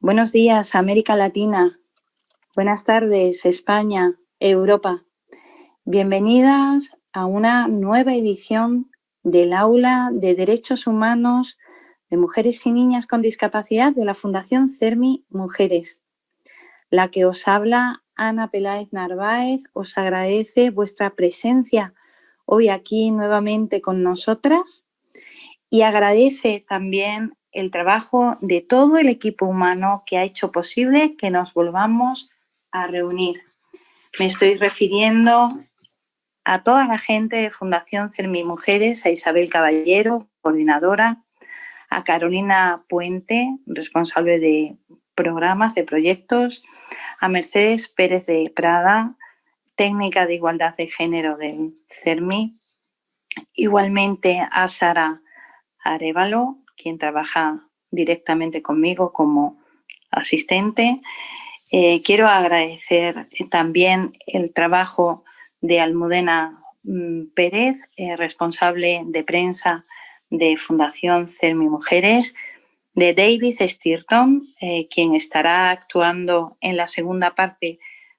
Buenos días, América Latina. Buenas tardes, España, Europa. Bienvenidas a una nueva edición del Aula de Derechos Humanos de Mujeres y Niñas con Discapacidad de la Fundación CERMI Mujeres. La que os habla, Ana Peláez Narváez, os agradece vuestra presencia hoy aquí nuevamente con nosotras y agradece también el trabajo de todo el equipo humano que ha hecho posible que nos volvamos a reunir. Me estoy refiriendo a toda la gente de Fundación CERMI Mujeres, a Isabel Caballero, coordinadora, a Carolina Puente, responsable de programas, de proyectos, a Mercedes Pérez de Prada, técnica de igualdad de género del CERMI, igualmente a Sara Arévalo, quien trabaja directamente conmigo como asistente. Quiero agradecer también el trabajo de Almudena Pérez, responsable de prensa de Fundación CERMI Mujeres, de David Stirton, quien estará actuando en la segunda parte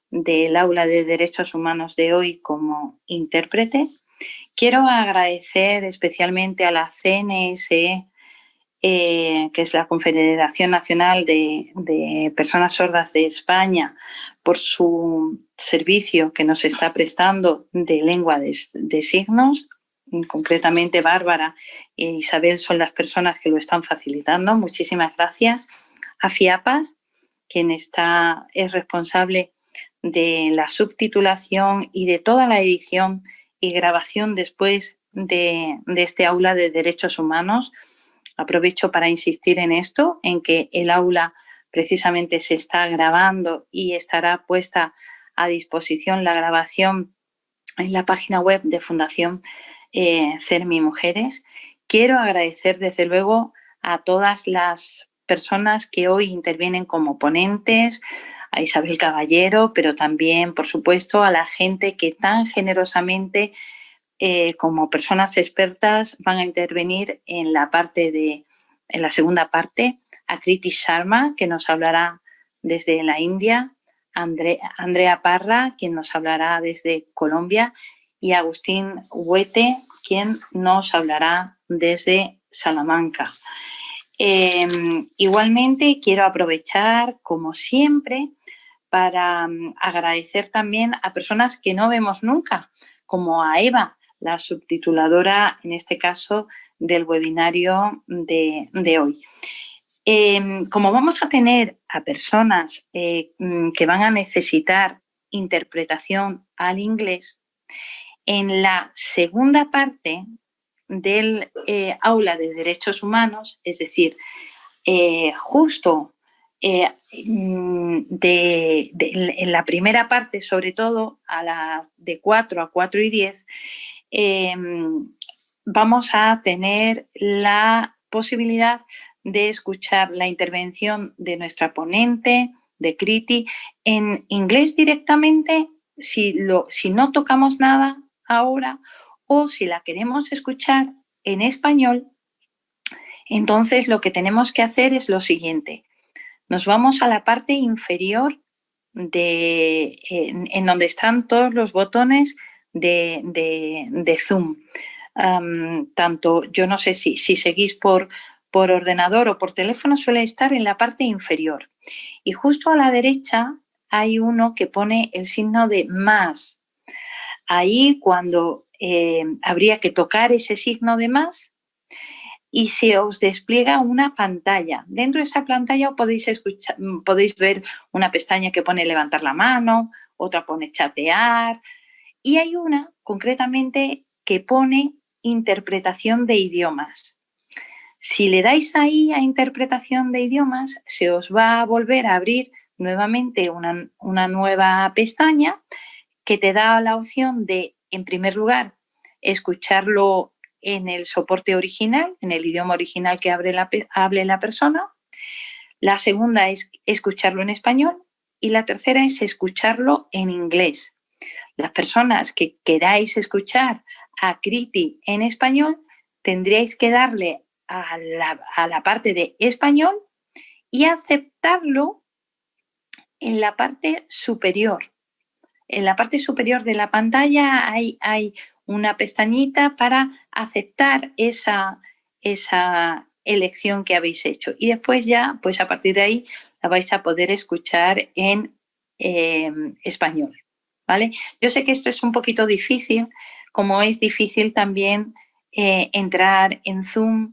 del Aula de Derechos Humanos de hoy como intérprete. Quiero agradecer especialmente a la CNSE, que es la Confederación Nacional de Personas Sordas de España, por su servicio que nos está prestando de lengua de signos. Concretamente Bárbara e Isabel son las personas que lo están facilitando. Muchísimas gracias. A FIAPAS, quien es responsable de la subtitulación y de toda la edición y grabación después de este aula de derechos humanos. Aprovecho para insistir en esto, en que el aula precisamente se está grabando y estará puesta a disposición la grabación en la página web de Fundación CERMI Mujeres. Quiero agradecer desde luego a todas las personas que hoy intervienen como ponentes, a Isabel Caballero, pero también, por supuesto, a la gente que tan generosamente, como personas expertas, van a intervenir en la segunda parte, a Kriti Sharma, que nos hablará desde la India, Andrea Parra, quien nos hablará desde Colombia, y Agustín Huete, quien nos hablará desde Salamanca. Igualmente quiero aprovechar, como siempre, para agradecer también a personas que no vemos nunca, como a Eva, la subtituladora, en este caso, del webinario de hoy. Como vamos a tener a personas que van a necesitar interpretación al inglés, en la segunda parte del aula de derechos humanos, es decir, justo en la primera parte, sobre todo a las de 4 a 4 y 10, vamos a tener la posibilidad de escuchar la intervención de nuestra ponente, de Kriti, en inglés directamente, si no tocamos nada ahora, o si la queremos escuchar en español. Entonces lo que tenemos que hacer es lo siguiente. Nos vamos a la parte inferior en donde están todos los botones de Zoom. Tanto, yo no sé si seguís por ordenador o por teléfono, suele estar en la parte inferior. Y justo a la derecha hay uno que pone el signo de más. Ahí cuando habría que tocar ese signo de más, y se os despliega una pantalla. Dentro de esa pantalla podéis ver una pestaña que pone levantar la mano, otra pone chatear, y hay una concretamente que pone interpretación de idiomas. Si le dais ahí a interpretación de idiomas, se os va a volver a abrir nuevamente una nueva pestaña que te da la opción de, en primer lugar, escucharlo en el soporte original, en el idioma original que hable la persona. La segunda es escucharlo en español y la tercera es escucharlo en inglés. Las personas que queráis escuchar a Kriti en español tendríais que darle a la parte de español y aceptarlo en la parte superior. En la parte superior de la pantalla hay una pestañita para aceptar esa elección que habéis hecho. Y después ya, pues a partir de ahí, la vais a poder escuchar en español, ¿vale? Yo sé que esto es un poquito difícil, como es difícil también entrar en Zoom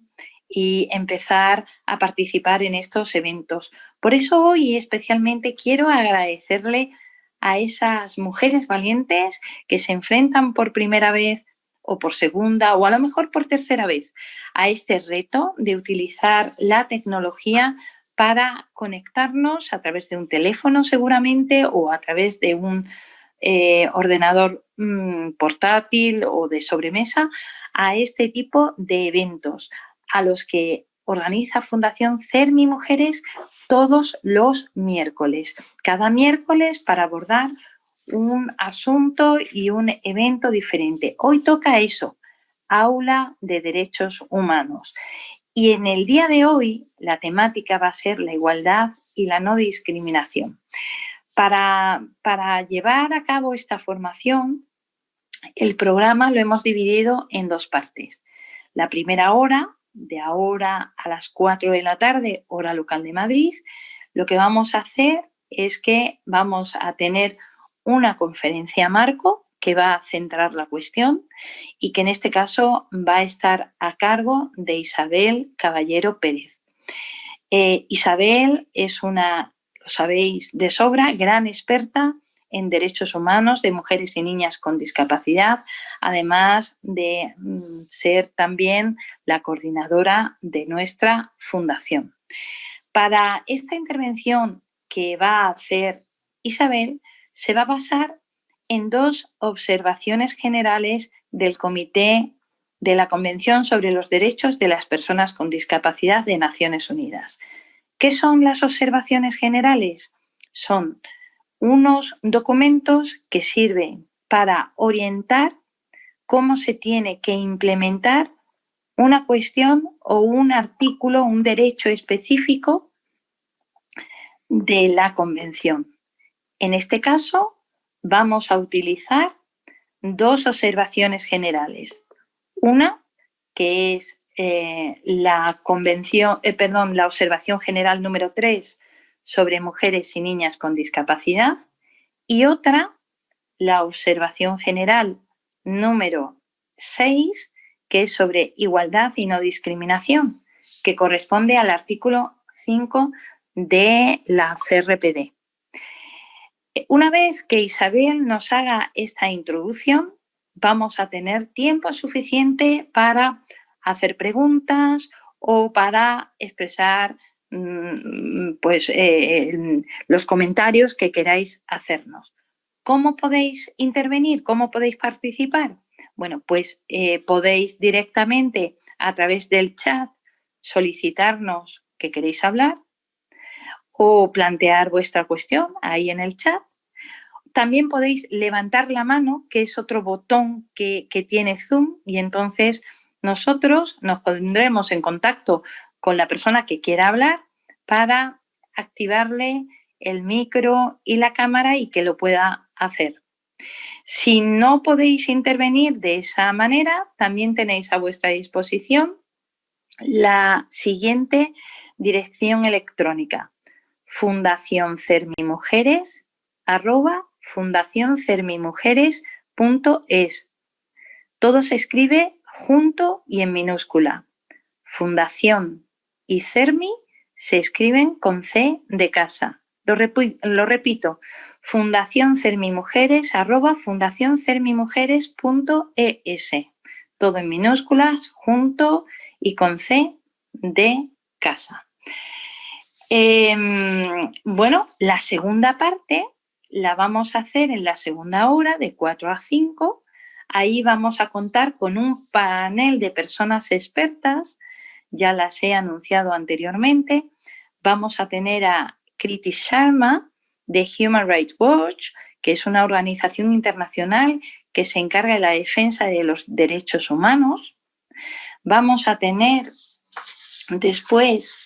y empezar a participar en estos eventos. Por eso hoy especialmente quiero agradecerle a esas mujeres valientes que se enfrentan por primera vez o por segunda o a lo mejor por tercera vez a este reto de utilizar la tecnología para conectarnos a través de un teléfono seguramente o a través de un ordenador portátil o de sobremesa a este tipo de eventos a los que organiza Fundación CERMI Mujeres todos los miércoles. Cada miércoles para abordar un asunto y un evento diferente. Hoy toca eso, Aula de Derechos Humanos. Y en el día de hoy la temática va a ser la igualdad y la no discriminación. Para llevar a cabo esta formación, el programa lo hemos dividido en dos partes. La primera hora, de ahora a las 4 de la tarde, hora local de Madrid, lo que vamos a hacer es que vamos a tener una conferencia marco que va a centrar la cuestión y que en este caso va a estar a cargo de Isabel Caballero Pérez. Isabel es una, lo sabéis de sobra, gran experta en derechos humanos de mujeres y niñas con discapacidad, además de ser también la coordinadora de nuestra fundación. Para esta intervención que va a hacer Isabel, se va a basar en dos observaciones generales del Comité de la Convención sobre los Derechos de las Personas con Discapacidad de Naciones Unidas. ¿Qué son las observaciones generales? Son unos documentos que sirven para orientar cómo se tiene que implementar una cuestión o un artículo, un derecho específico de la Convención. En este caso, vamos a utilizar dos observaciones generales. Una, que es la observación general número 3 sobre mujeres y niñas con discapacidad, y otra, la observación general número 6, que es sobre igualdad y no discriminación, que corresponde al artículo 5 de la CRPD. Una vez que Isabel nos haga esta introducción, vamos a tener tiempo suficiente para hacer preguntas o para expresar los comentarios que queráis hacernos. ¿Cómo podéis intervenir? ¿Cómo podéis participar? Bueno, pues podéis directamente a través del chat solicitarnos que queréis hablar o plantear vuestra cuestión ahí en el chat. También podéis levantar la mano, que es otro botón que tiene Zoom, y entonces nosotros nos pondremos en contacto con la persona que quiera hablar para activarle el micro y la cámara y que lo pueda hacer. Si no podéis intervenir de esa manera, también tenéis a vuestra disposición la siguiente dirección electrónica: fundacioncermimujeres@fundacioncermimujeres.es. Todo se escribe junto y en minúscula. Fundación y Cermi se escriben con C de casa. Lo repito, fundacioncermimujeres@fundacioncermimujeres.es. Todo en minúsculas, junto y con C de casa. Bueno, la segunda parte la vamos a hacer en la segunda hora, de 4 a 5. Ahí vamos a contar con un panel de personas expertas, ya las he anunciado anteriormente. Vamos a tener a Kriti Sharma de Human Rights Watch, que es una organización internacional que se encarga de la defensa de los derechos humanos. Vamos a tener después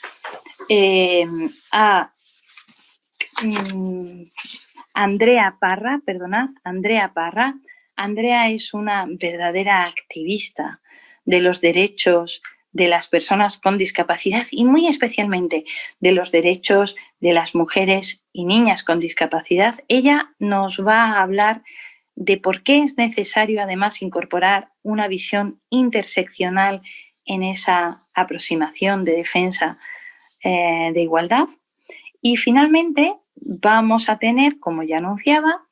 a Andrea Parra, Andrea Parra. Andrea es una verdadera activista de los derechos de las personas con discapacidad y muy especialmente de los derechos de las mujeres y niñas con discapacidad. Ella nos va a hablar de por qué es necesario además incorporar una visión interseccional en esa aproximación de defensa de igualdad. Y finalmente vamos a tener, como ya anunciaba,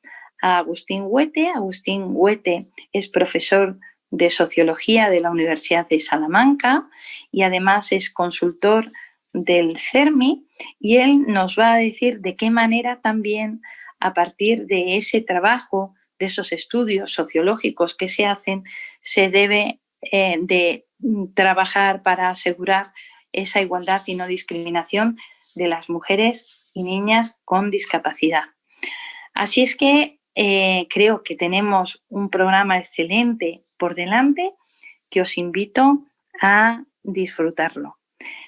a Agustín Huete. Agustín Huete es profesor de Sociología de la Universidad de Salamanca y además es consultor del CERMI, y él nos va a decir de qué manera también a partir de ese trabajo, de esos estudios sociológicos que se hacen, se debe de trabajar para asegurar esa igualdad y no discriminación de las mujeres y niñas con discapacidad. Así es que creo que tenemos un programa excelente por delante que os invito a disfrutarlo.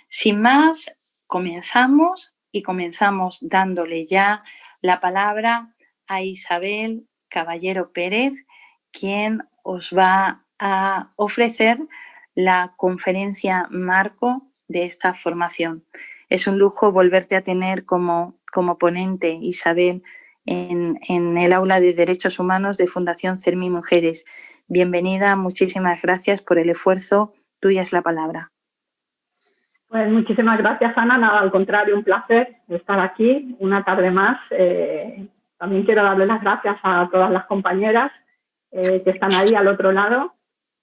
Sin más, comenzamos dándole ya la palabra a Isabel Caballero Pérez, quien os va a ofrecer la conferencia marco de esta formación. Es un lujo volverte a tener como ponente, Isabel, en el aula de Derechos Humanos de Fundación CERMI Mujeres. Bienvenida, muchísimas gracias por el esfuerzo. Tuya es la palabra. Pues muchísimas gracias, Ana. Nada, al contrario, un placer estar aquí una tarde más. También quiero darle las gracias a todas las compañeras que están ahí al otro lado.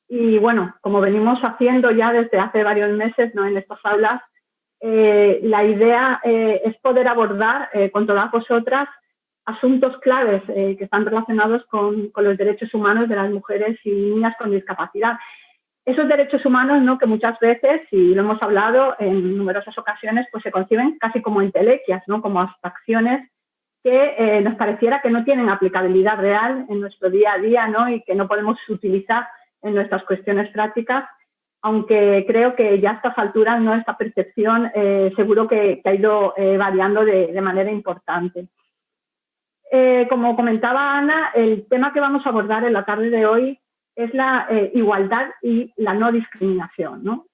Y bueno, como venimos haciendo ya desde hace varios meses, ¿no?, en estas aulas, la idea es poder abordar con todas vosotras asuntos claves que están relacionados con los derechos humanos de las mujeres y niñas con discapacidad. Esos derechos humanos, ¿no?, que muchas veces, y lo hemos hablado en numerosas ocasiones, pues se conciben casi como entelequias, ¿no?, como abstracciones que nos pareciera que no tienen aplicabilidad real en nuestro día a día, ¿no?, y que no podemos utilizar en nuestras cuestiones prácticas, aunque creo que ya a estas alturas, ¿no?, esta percepción seguro que ha ido variando de manera importante. Como comentaba Ana, el tema que vamos a abordar en la tarde de hoy es la igualdad y la no discriminación, ¿no?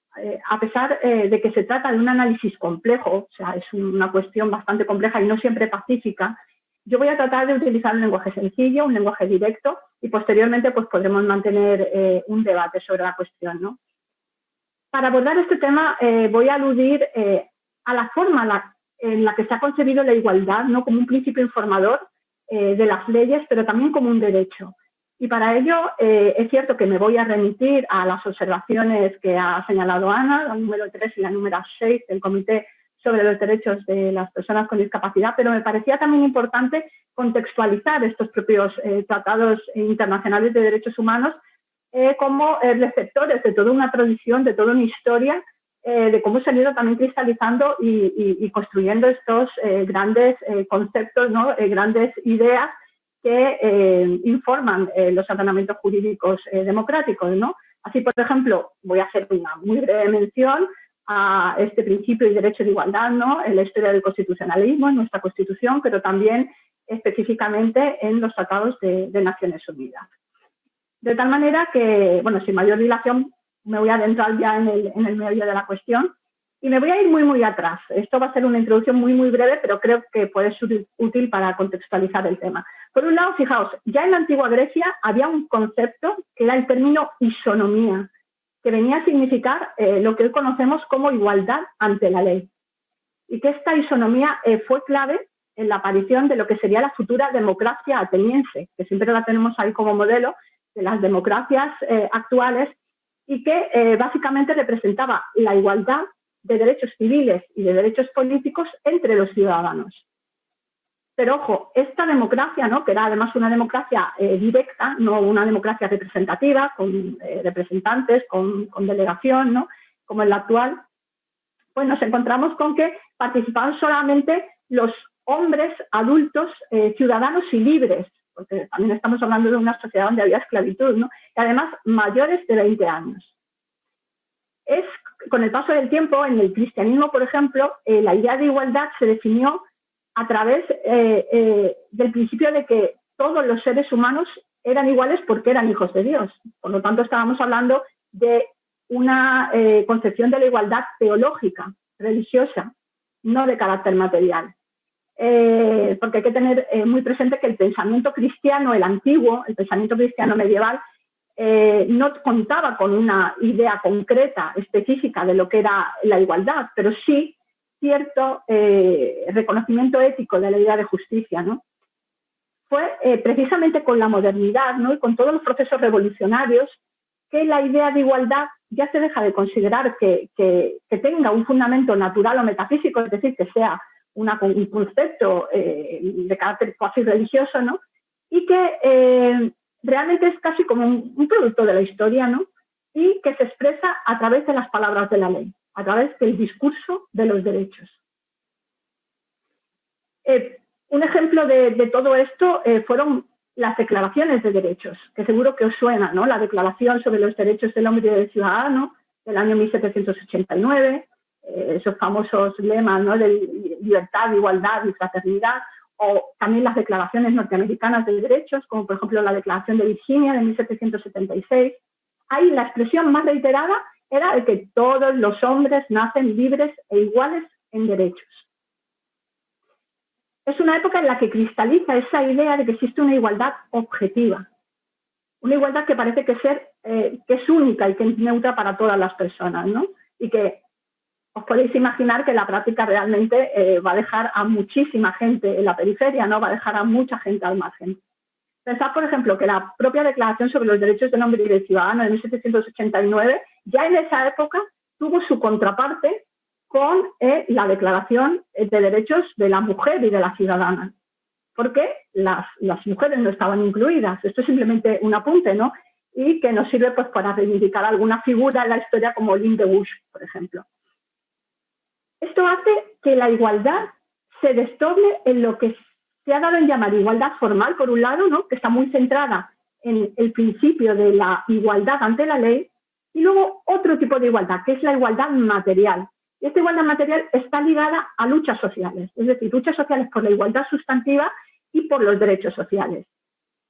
A pesar de que se trata de un análisis complejo, o sea, es una cuestión bastante compleja y no siempre pacífica, yo voy a tratar de utilizar un lenguaje sencillo, un lenguaje directo, y posteriormente pues podremos mantener un debate sobre la cuestión, ¿no? Para abordar este tema voy a aludir a la forma en la que se ha concebido la igualdad, ¿no?, como un principio informador de las leyes, pero también como un derecho. Y para ello es cierto que me voy a remitir a las observaciones que ha señalado Ana, la número 3 y la número 6 del Comité sobre los Derechos de las Personas con Discapacidad, pero me parecía también importante contextualizar estos propios tratados internacionales de derechos humanos como receptores de toda una tradición, de toda una historia, de cómo se han ido también cristalizando y construyendo estos grandes conceptos, ¿no?, grandes ideas que informan los ordenamientos jurídicos democráticos, ¿no? Así, por ejemplo, voy a hacer una muy breve mención a este principio y derecho de igualdad, ¿no?, en la historia del constitucionalismo, en nuestra Constitución, pero también específicamente en los tratados de Naciones Unidas. De tal manera que, bueno, sin mayor dilación, me voy a adentrar ya en el meollo de la cuestión y me voy a ir muy atrás. Esto va a ser una introducción muy breve, pero creo que puede ser útil para contextualizar el tema. Por un lado, fijaos, ya en la antigua Grecia había un concepto que era el término isonomía, que venía a significar lo que hoy conocemos como igualdad ante la ley. Y que esta isonomía fue clave en la aparición de lo que sería la futura democracia ateniense, que siempre la tenemos ahí como modelo de las democracias actuales, y que básicamente representaba la igualdad de derechos civiles y de derechos políticos entre los ciudadanos. Pero ojo, esta democracia, ¿no?, que era además una democracia directa, no una democracia representativa, con representantes, con delegación, ¿no?, como en la actual, pues nos encontramos con que participaban solamente los hombres adultos, ciudadanos y libres, porque también estamos hablando de una sociedad donde había esclavitud, ¿no?, y además mayores de 20 años. Es con el paso del tiempo, en el cristianismo, por ejemplo, la idea de igualdad se definió a través del principio de que todos los seres humanos eran iguales porque eran hijos de Dios. Por lo tanto, estábamos hablando de una concepción de la igualdad teológica, religiosa, no de carácter material. Porque hay que tener muy presente que el pensamiento cristiano, el antiguo, el pensamiento cristiano medieval, no contaba con una idea concreta, específica de lo que era la igualdad, pero sí cierto reconocimiento ético de la idea de justicia, ¿no? Fue precisamente con la modernidad, ¿no? Y con todos los procesos revolucionarios que la idea de igualdad ya se deja de considerar que tenga un fundamento natural o metafísico, es decir, que sea un concepto de carácter cuasi religioso, ¿no? Y que realmente es casi como un producto de la historia, ¿no? Y que se expresa a través de las palabras de la ley, a través del discurso de los derechos. Un ejemplo de todo esto fueron las declaraciones de derechos, que seguro que os suena, ¿no? La Declaración sobre los Derechos del Hombre y del Ciudadano del año 1789, esos famosos lemas, ¿no? De libertad, igualdad y fraternidad, o también las declaraciones norteamericanas de derechos, como por ejemplo la Declaración de Virginia de 1776. Ahí la expresión más reiterada era de que todos los hombres nacen libres e iguales en derechos. Es una época en la que cristaliza esa idea de que existe una igualdad objetiva, una igualdad que parece que es única y que es neutra para todas las personas, ¿no? Y que os podéis imaginar que la práctica realmente va a dejar a muchísima gente en la periferia, ¿no? Va a dejar a mucha gente al margen. Pensad, por ejemplo, que la propia Declaración sobre los Derechos del Hombre y del Ciudadano de 1789, ya en esa época tuvo su contraparte con la Declaración de Derechos de la Mujer y de la Ciudadana, porque las mujeres no estaban incluidas. Esto es simplemente un apunte, ¿no? Y que nos sirve pues, para reivindicar alguna figura en la historia como Lynn Bush, por ejemplo. Esto hace que la igualdad se desdoble en lo que se ha dado en llamar igualdad formal, por un lado, ¿no? Que está muy centrada en el principio de la igualdad ante la ley, y luego otro tipo de igualdad, que es la igualdad material. Y esta igualdad material está ligada a luchas sociales, es decir, luchas sociales por la igualdad sustantiva y por los derechos sociales.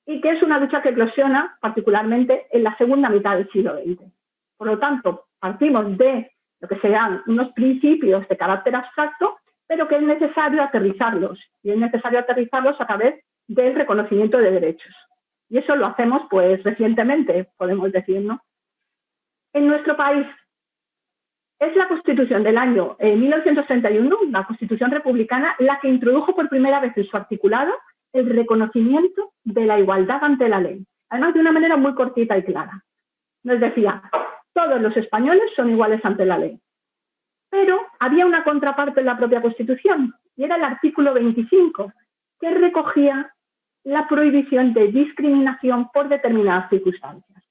Y que es una lucha que eclosiona particularmente en la segunda mitad del siglo XX. Por lo tanto, partimos de lo que serán unos principios de carácter abstracto, pero que es necesario aterrizarlos. Y es necesario aterrizarlos a través del reconocimiento de derechos. Y eso lo hacemos, pues, recientemente, podemos decir, ¿no? En nuestro país, es la Constitución del año 1931, la Constitución republicana, la que introdujo por primera vez en su articulado el reconocimiento de la igualdad ante la ley. Además, de una manera muy cortita y clara. Nos decía, todos los españoles son iguales ante la ley. Pero había una contraparte en la propia Constitución, y era el artículo 25, que recogía la prohibición de discriminación por determinadas circunstancias.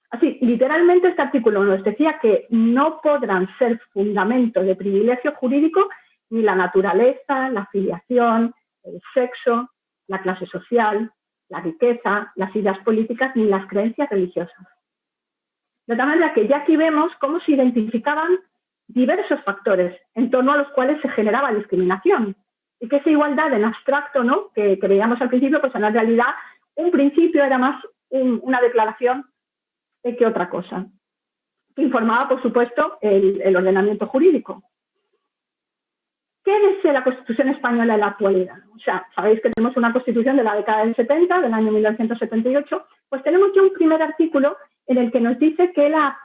Así, literalmente este artículo nos decía que no podrán ser fundamento de privilegio jurídico ni la naturaleza, la filiación, el sexo, la clase social, la riqueza, las ideas políticas ni las creencias religiosas. De tal manera que ya aquí vemos cómo se identificaban diversos factores en torno a los cuales se generaba discriminación. Y que esa igualdad en abstracto, ¿no? que veíamos al principio, pues en la realidad un principio era más una declaración que otra cosa, que informaba, por supuesto, el ordenamiento jurídico. ¿Qué dice la Constitución española en la actualidad? O sea, sabéis que tenemos una Constitución de la década del 70, del año 1978, pues tenemos ya un primer artículo en el que nos dice que la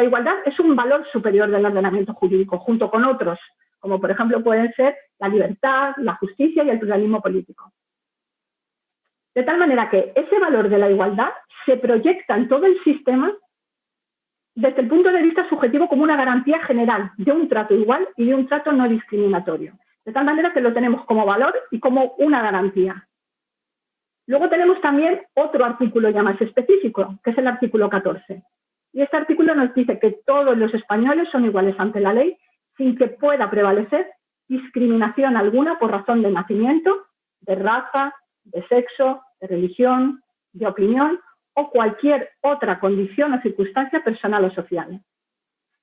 igualdad es un valor superior del ordenamiento jurídico, junto con otros, como por ejemplo pueden ser la libertad, la justicia y el pluralismo político. De tal manera que ese valor de la igualdad se proyecta en todo el sistema desde el punto de vista subjetivo como una garantía general de un trato igual y de un trato no discriminatorio. De tal manera que lo tenemos como valor y como una garantía. Luego tenemos también otro artículo ya más específico, que es el artículo 14. Y este artículo nos dice que todos los españoles son iguales ante la ley sin que pueda prevalecer discriminación alguna por razón de nacimiento, de raza, de sexo, de religión, de opinión o cualquier otra condición o circunstancia personal o social.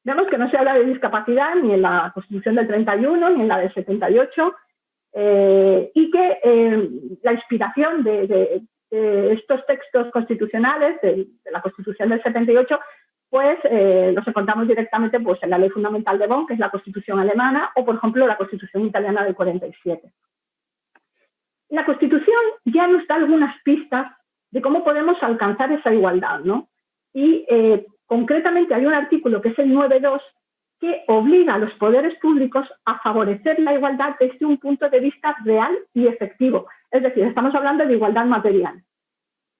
Vemos que no se habla de discapacidad ni en la Constitución del 31 ni en la del 78, y que la inspiración de estos textos constitucionales, de la Constitución del 78, pues los encontramos directamente pues, en la Ley Fundamental de Bonn, que es la Constitución alemana, o por ejemplo la Constitución italiana del 47. La Constitución ya nos da algunas pistas de cómo podemos alcanzar esa igualdad, ¿no? Y concretamente hay un artículo que es el 9.2 que obliga a los poderes públicos a favorecer la igualdad desde un punto de vista real y efectivo. Es decir, estamos hablando de igualdad material.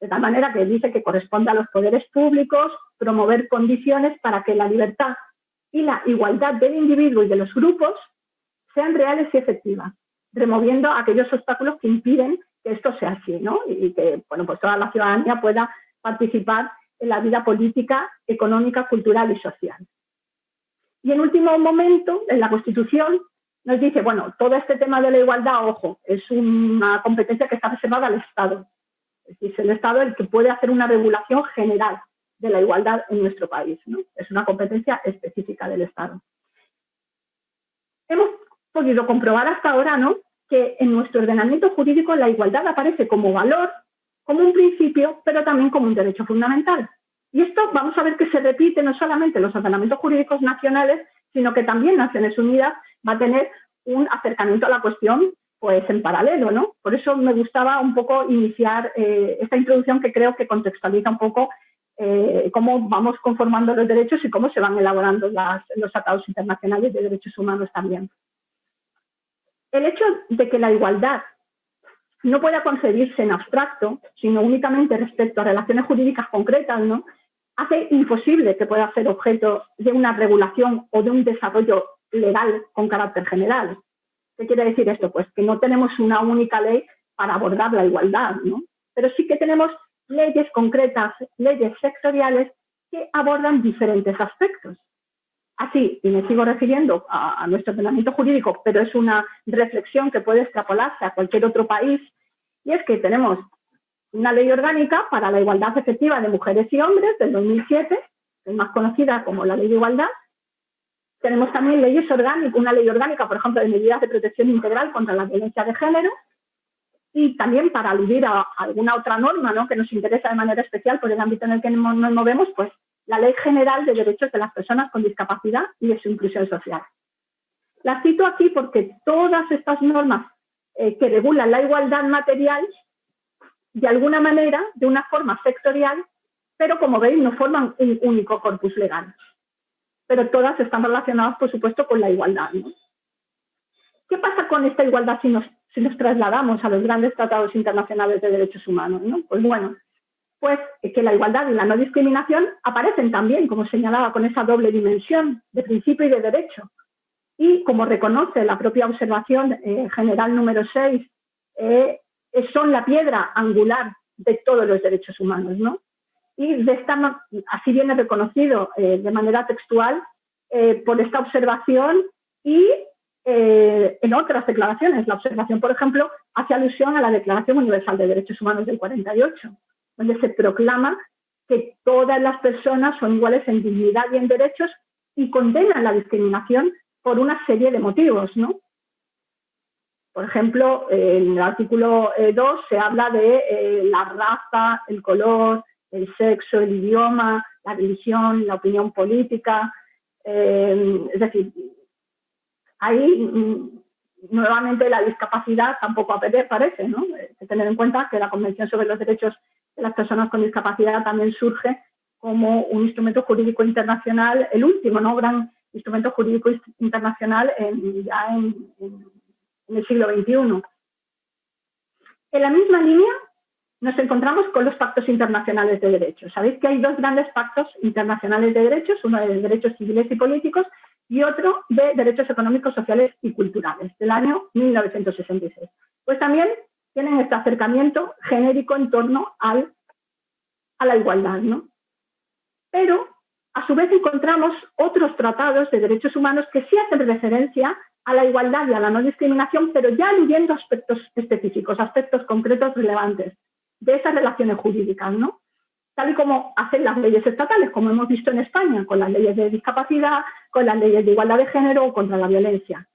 De tal manera que dice que corresponde a los poderes públicos promover condiciones para que la libertad y la igualdad del individuo y de los grupos sean reales y efectivas, removiendo aquellos obstáculos que impiden que esto sea así, ¿no? Y que bueno, pues toda la ciudadanía pueda participar en la vida política, económica, cultural y social. Y en último momento, en la Constitución, nos dice, bueno, todo este tema de la igualdad, ojo, es una competencia que está reservada al Estado. Es decir, es el Estado el que puede hacer una regulación general de la igualdad en nuestro país, ¿no? Es una competencia específica del Estado. Hemos podido comprobar hasta ahora, ¿no?, que en nuestro ordenamiento jurídico la igualdad aparece como valor, como un principio, pero también como un derecho fundamental. Y esto vamos a ver que se repite no solamente en los ordenamientos jurídicos nacionales, sino que también Naciones Unidas va a tener un acercamiento a la cuestión pues en paralelo, ¿no? Por eso me gustaba un poco iniciar esta introducción que creo que contextualiza un poco cómo vamos conformando los derechos y cómo se van elaborando los tratados internacionales de derechos humanos también. El hecho de que la igualdad no pueda concebirse en abstracto, sino únicamente respecto a relaciones jurídicas concretas, ¿no?, hace imposible que pueda ser objeto de una regulación o de un desarrollo legal con carácter general. ¿Qué quiere decir esto? Pues que no tenemos una única ley para abordar la igualdad, ¿no? Pero sí que tenemos leyes concretas, leyes sectoriales que abordan diferentes aspectos. Así, y me sigo refiriendo a nuestro ordenamiento jurídico, pero es una reflexión que puede extrapolarse a cualquier otro país, y es que tenemos una ley orgánica para la igualdad efectiva de mujeres y hombres del 2007, que es más conocida como la Ley de Igualdad. Tenemos también leyes orgánicas, una ley orgánica, por ejemplo, de medidas de protección integral contra la violencia de género, y también para aludir a alguna otra norma, ¿no?, que nos interesa de manera especial por el ámbito en el que nos movemos, pues la Ley General de Derechos de las Personas con Discapacidad y de su Inclusión Social. Las cito aquí porque todas estas normas que regulan la igualdad material, de alguna manera, de una forma sectorial, pero como veis no forman un único corpus legal. Pero todas están relacionadas, por supuesto, con la igualdad, ¿no? ¿Qué pasa con esta igualdad si nos trasladamos a los grandes tratados internacionales de derechos humanos, ¿no? Pues bueno, pues que la igualdad y la no discriminación aparecen también, como señalaba, con esa doble dimensión de principio y de derecho. Y como reconoce la propia observación general número 6, son la piedra angular de todos los derechos humanos, ¿no? Y así viene reconocido de manera textual por esta observación y en otras declaraciones. La observación, por ejemplo, hace alusión a la Declaración Universal de Derechos Humanos del 48, donde se proclama que todas las personas son iguales en dignidad y en derechos y condenan la discriminación por una serie de motivos, ¿no? Por ejemplo, en el artículo 2 se habla de la raza, el color, el sexo, el idioma, la religión, la opinión política. Es decir, ahí nuevamente la discapacidad tampoco aparece, ¿no? Hay que tener en cuenta que la Convención sobre los Derechos de las Personas con Discapacidad también surge como un instrumento jurídico internacional, el último, ¿no?, gran instrumento jurídico internacional ya en el siglo XXI. En la misma línea nos encontramos con los pactos internacionales de derechos. Sabéis que hay dos grandes pactos internacionales de derechos, uno de derechos civiles y políticos y otro de derechos económicos, sociales y culturales, del año 1966. Pues también tienen este acercamiento genérico en torno a la igualdad, ¿no? Pero, a su vez, encontramos otros tratados de derechos humanos que sí hacen referencia a la igualdad y a la no discriminación, pero ya aludiendo a aspectos específicos, aspectos concretos relevantes de esas relaciones jurídicas, ¿no? tal y como hacen las leyes estatales, como hemos visto en España, con las leyes de discapacidad, con las leyes de igualdad de género o contra la violencia.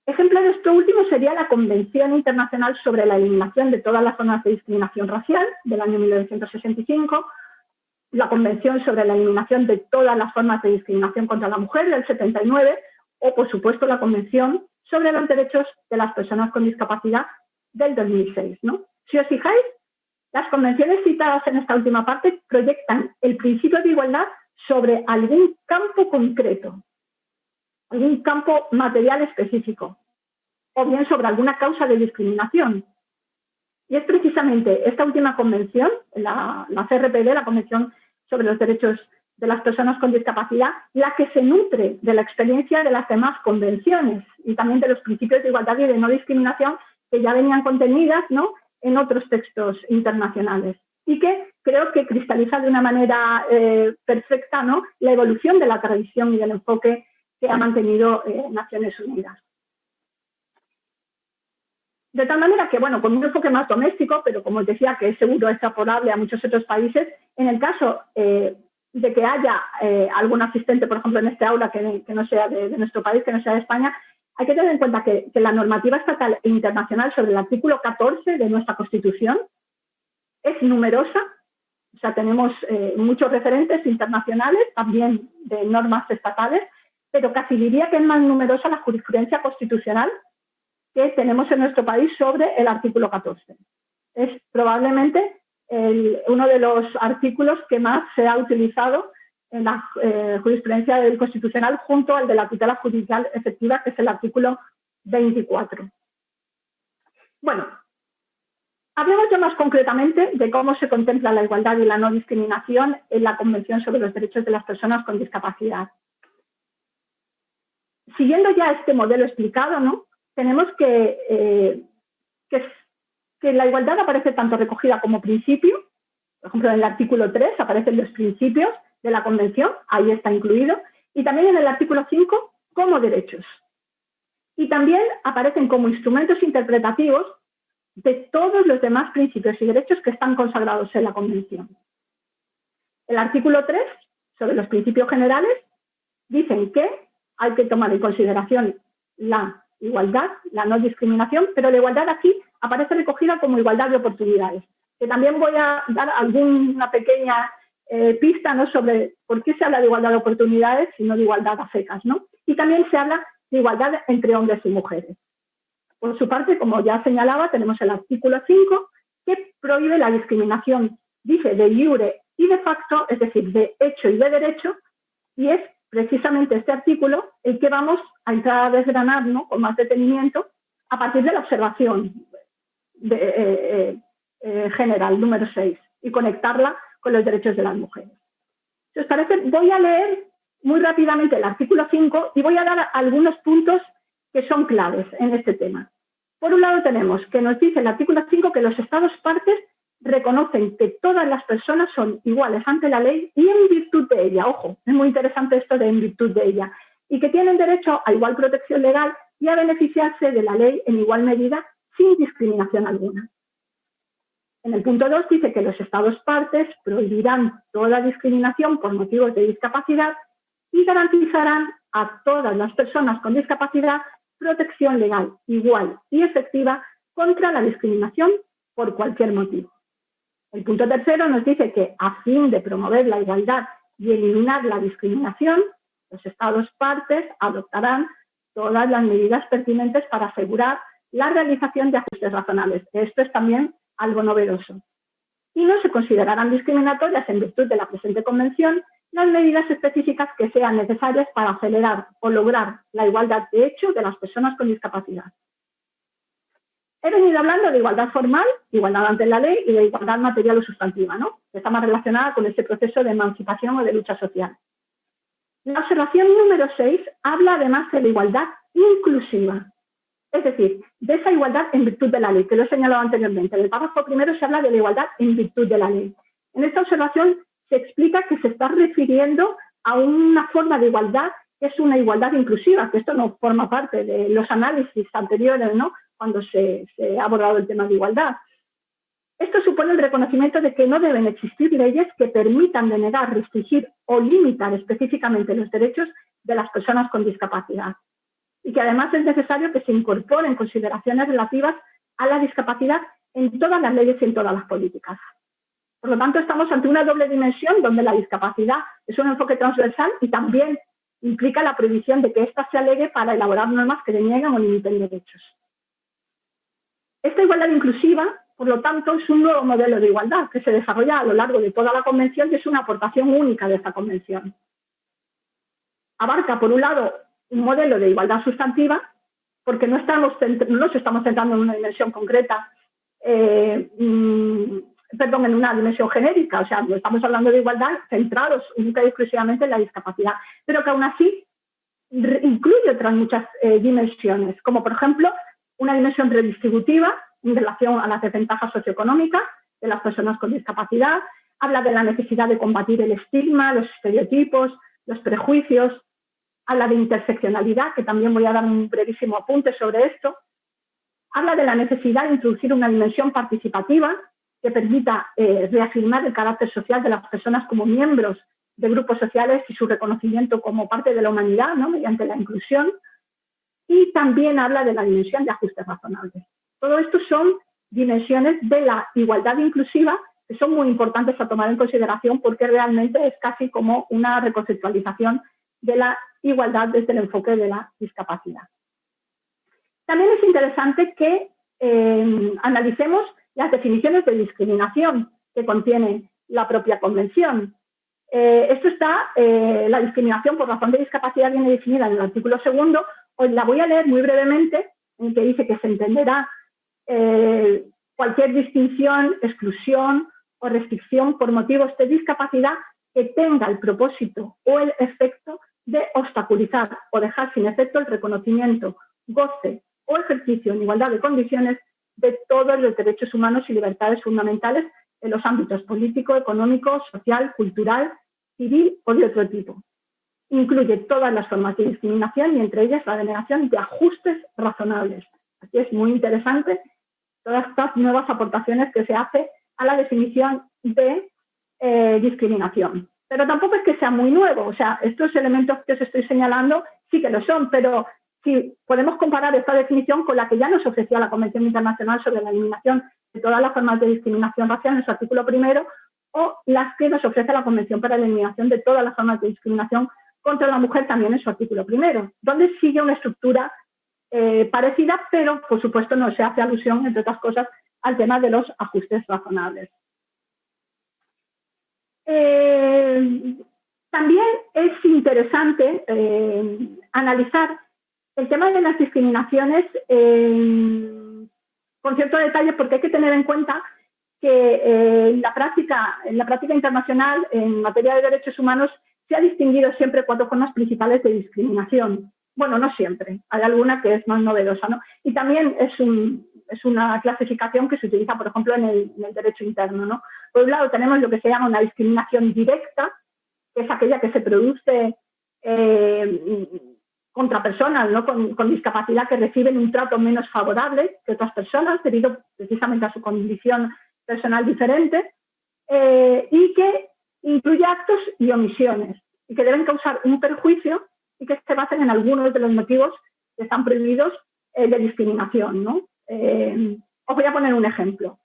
Ejemplo de esto último sería la Convención Internacional sobre la Eliminación de todas las formas de discriminación racial del año 1965, la Convención sobre la Eliminación de todas las formas de discriminación contra la mujer del 79 o, por supuesto, la Convención sobre los derechos de las personas con discapacidad del 2006, ¿no? Si os fijáis, las convenciones citadas en esta última parte proyectan el principio de igualdad sobre algún campo concreto, algún campo material específico, o bien sobre alguna causa de discriminación. Y es precisamente esta última convención, la CRPD, la Convención sobre los Derechos de las Personas con Discapacidad, la que se nutre de la experiencia de las demás convenciones y también de los principios de igualdad y de no discriminación que ya venían contenidas, ¿no?, en otros textos internacionales, y que creo que cristaliza de una manera perfecta, ¿no?, la evolución de la tradición y del enfoque que ha mantenido Naciones Unidas. De tal manera que, bueno, con un enfoque más doméstico, pero como os decía, que es seguro extrapolable a muchos otros países, en el caso de que haya algún asistente, por ejemplo, en este aula que no sea de nuestro país, que no sea de España, hay que tener en cuenta que la normativa estatal e internacional sobre el artículo 14 de nuestra Constitución es numerosa. O sea, tenemos muchos referentes internacionales, también de normas estatales, pero casi diría que es más numerosa la jurisprudencia constitucional que tenemos en nuestro país sobre el artículo 14. Es probablemente uno de los artículos que más se ha utilizado en la jurisprudencia del Constitucional junto al de la tutela judicial efectiva, que es el artículo 24. Bueno, hablemos ya más concretamente de cómo se contempla la igualdad y la no discriminación en la Convención sobre los Derechos de las Personas con Discapacidad. Siguiendo ya este modelo explicado, ¿no?, tenemos que la igualdad aparece tanto recogida como principio. Por ejemplo, en el artículo 3 aparecen los principios de la Convención, ahí está incluido, y también en el artículo 5 como derechos. Y también aparecen como instrumentos interpretativos de todos los demás principios y derechos que están consagrados en la Convención. El artículo 3, sobre los principios generales, dicen que hay que tomar en consideración la igualdad, la no discriminación, pero la igualdad aquí aparece recogida como igualdad de oportunidades. Que también voy a dar alguna pequeña pista, ¿no?, sobre por qué se habla de igualdad de oportunidades y no de igualdad a secas, ¿no? Y también se habla de igualdad entre hombres y mujeres. Por su parte, como ya señalaba, tenemos el artículo 5 que prohíbe la discriminación, dice de iure y de facto, es decir, de hecho y de derecho, y es precisamente este artículo el que vamos a entrar a desgranar, ¿no?, con más detenimiento a partir de la observación general número 6 y conectarla con los derechos de las mujeres. Si os parece, voy a leer muy rápidamente el artículo 5 y voy a dar algunos puntos que son claves en este tema. Por un lado tenemos que nos dice el artículo 5 que los Estados partes reconocen que todas las personas son iguales ante la ley y en virtud de ella. Ojo, es muy interesante esto de en virtud de ella. Y que tienen derecho a igual protección legal y a beneficiarse de la ley en igual medida sin discriminación alguna. En el punto 2 dice que los Estados partes prohibirán toda discriminación por motivos de discapacidad y garantizarán a todas las personas con discapacidad protección legal igual y efectiva contra la discriminación por cualquier motivo. El punto 3 nos dice que a fin de promover la igualdad y eliminar la discriminación, los Estados partes adoptarán todas las medidas pertinentes para asegurar la realización de ajustes razonables. Esto es también algo novedoso. Y no se considerarán discriminatorias en virtud de la presente convención las medidas específicas que sean necesarias para acelerar o lograr la igualdad de hecho de las personas con discapacidad. He venido hablando de igualdad formal, igualdad ante la ley y de igualdad material o sustantiva, ¿no?, que está más relacionada con este proceso de emancipación o de lucha social. La observación número 6 habla además de la igualdad inclusiva, es decir, de esa igualdad en virtud de la ley, que lo he señalado anteriormente. En el párrafo primero se habla de la igualdad en virtud de la ley. En esta observación se explica que se está refiriendo a una forma de igualdad que es una igualdad inclusiva, que esto no forma parte de los análisis anteriores, ¿no?, cuando se ha abordado el tema de igualdad. Esto supone el reconocimiento de que no deben existir leyes que permitan denegar, restringir o limitar específicamente los derechos de las personas con discapacidad. Y que además es necesario que se incorporen consideraciones relativas a la discapacidad en todas las leyes y en todas las políticas. Por lo tanto, estamos ante una doble dimensión donde la discapacidad es un enfoque transversal y también implica la prohibición de que ésta se alegue para elaborar normas que deniegan o limiten derechos. Esta igualdad inclusiva, por lo tanto, es un nuevo modelo de igualdad que se desarrolla a lo largo de toda la Convención y es una aportación única de esta Convención. Abarca, por un lado, un modelo de igualdad sustantiva, porque no nos estamos centrando en una dimensión concreta, en una dimensión genérica, o sea, no estamos hablando de igualdad centrados única y exclusivamente en la discapacidad, pero que aún así incluye otras muchas dimensiones, como por ejemplo una dimensión redistributiva en relación a las desventajas socioeconómicas de las personas con discapacidad, habla de la necesidad de combatir el estigma, los estereotipos, los prejuicios, habla de interseccionalidad, que también voy a dar un brevísimo apunte sobre esto, habla de la necesidad de introducir una dimensión participativa que permita reafirmar el carácter social de las personas como miembros de grupos sociales y su reconocimiento como parte de la humanidad, ¿no?, mediante la inclusión, y también habla de la dimensión de ajustes razonables. Todo esto son dimensiones de la igualdad inclusiva que son muy importantes a tomar en consideración porque realmente es casi como una reconceptualización de la igualdad desde el enfoque de la discapacidad. También es interesante que analicemos las definiciones de discriminación que contiene la propia Convención. Esto está, la discriminación por razón de discapacidad viene definida en el artículo 2, os la voy a leer muy brevemente, en que dice que se entenderá cualquier distinción, exclusión o restricción por motivos de discapacidad que tenga el propósito o el efecto de obstaculizar o dejar sin efecto el reconocimiento, goce o ejercicio en igualdad de condiciones de todos los derechos humanos y libertades fundamentales en los ámbitos político, económico, social, cultural, civil o de otro tipo. Incluye todas las formas de discriminación y entre ellas la denegación de ajustes razonables. Aquí es muy interesante todas estas nuevas aportaciones que se hace a la definición de discriminación. Pero tampoco es que sea muy nuevo, o sea, estos elementos que os estoy señalando sí que lo son, pero si podemos comparar esta definición con la que ya nos ofrecía la Convención Internacional sobre la Eliminación de todas las formas de discriminación racial en su artículo 1 o las que nos ofrece la Convención para la Eliminación de todas las formas de discriminación contra la mujer también en su artículo 1, donde sigue una estructura parecida, pero por supuesto no se hace alusión, entre otras cosas, al tema de los ajustes razonables. También es interesante analizar el tema de las discriminaciones con cierto detalle, porque hay que tener en cuenta que en la práctica internacional en materia de derechos humanos se ha distinguido siempre 4 formas principales de discriminación. Bueno, no siempre, hay alguna que es más novedosa, ¿no? Y también es una clasificación que se utiliza, por ejemplo, en el derecho interno, ¿no? Por un lado tenemos lo que se llama una discriminación directa, que es aquella que se produce contra personas, ¿no?, con discapacidad que reciben un trato menos favorable que otras personas debido precisamente a su condición personal diferente y que incluye actos y omisiones y que deben causar un perjuicio y que se basen en algunos de los motivos que están prohibidos de discriminación, ¿no? Os voy a poner un ejemplo.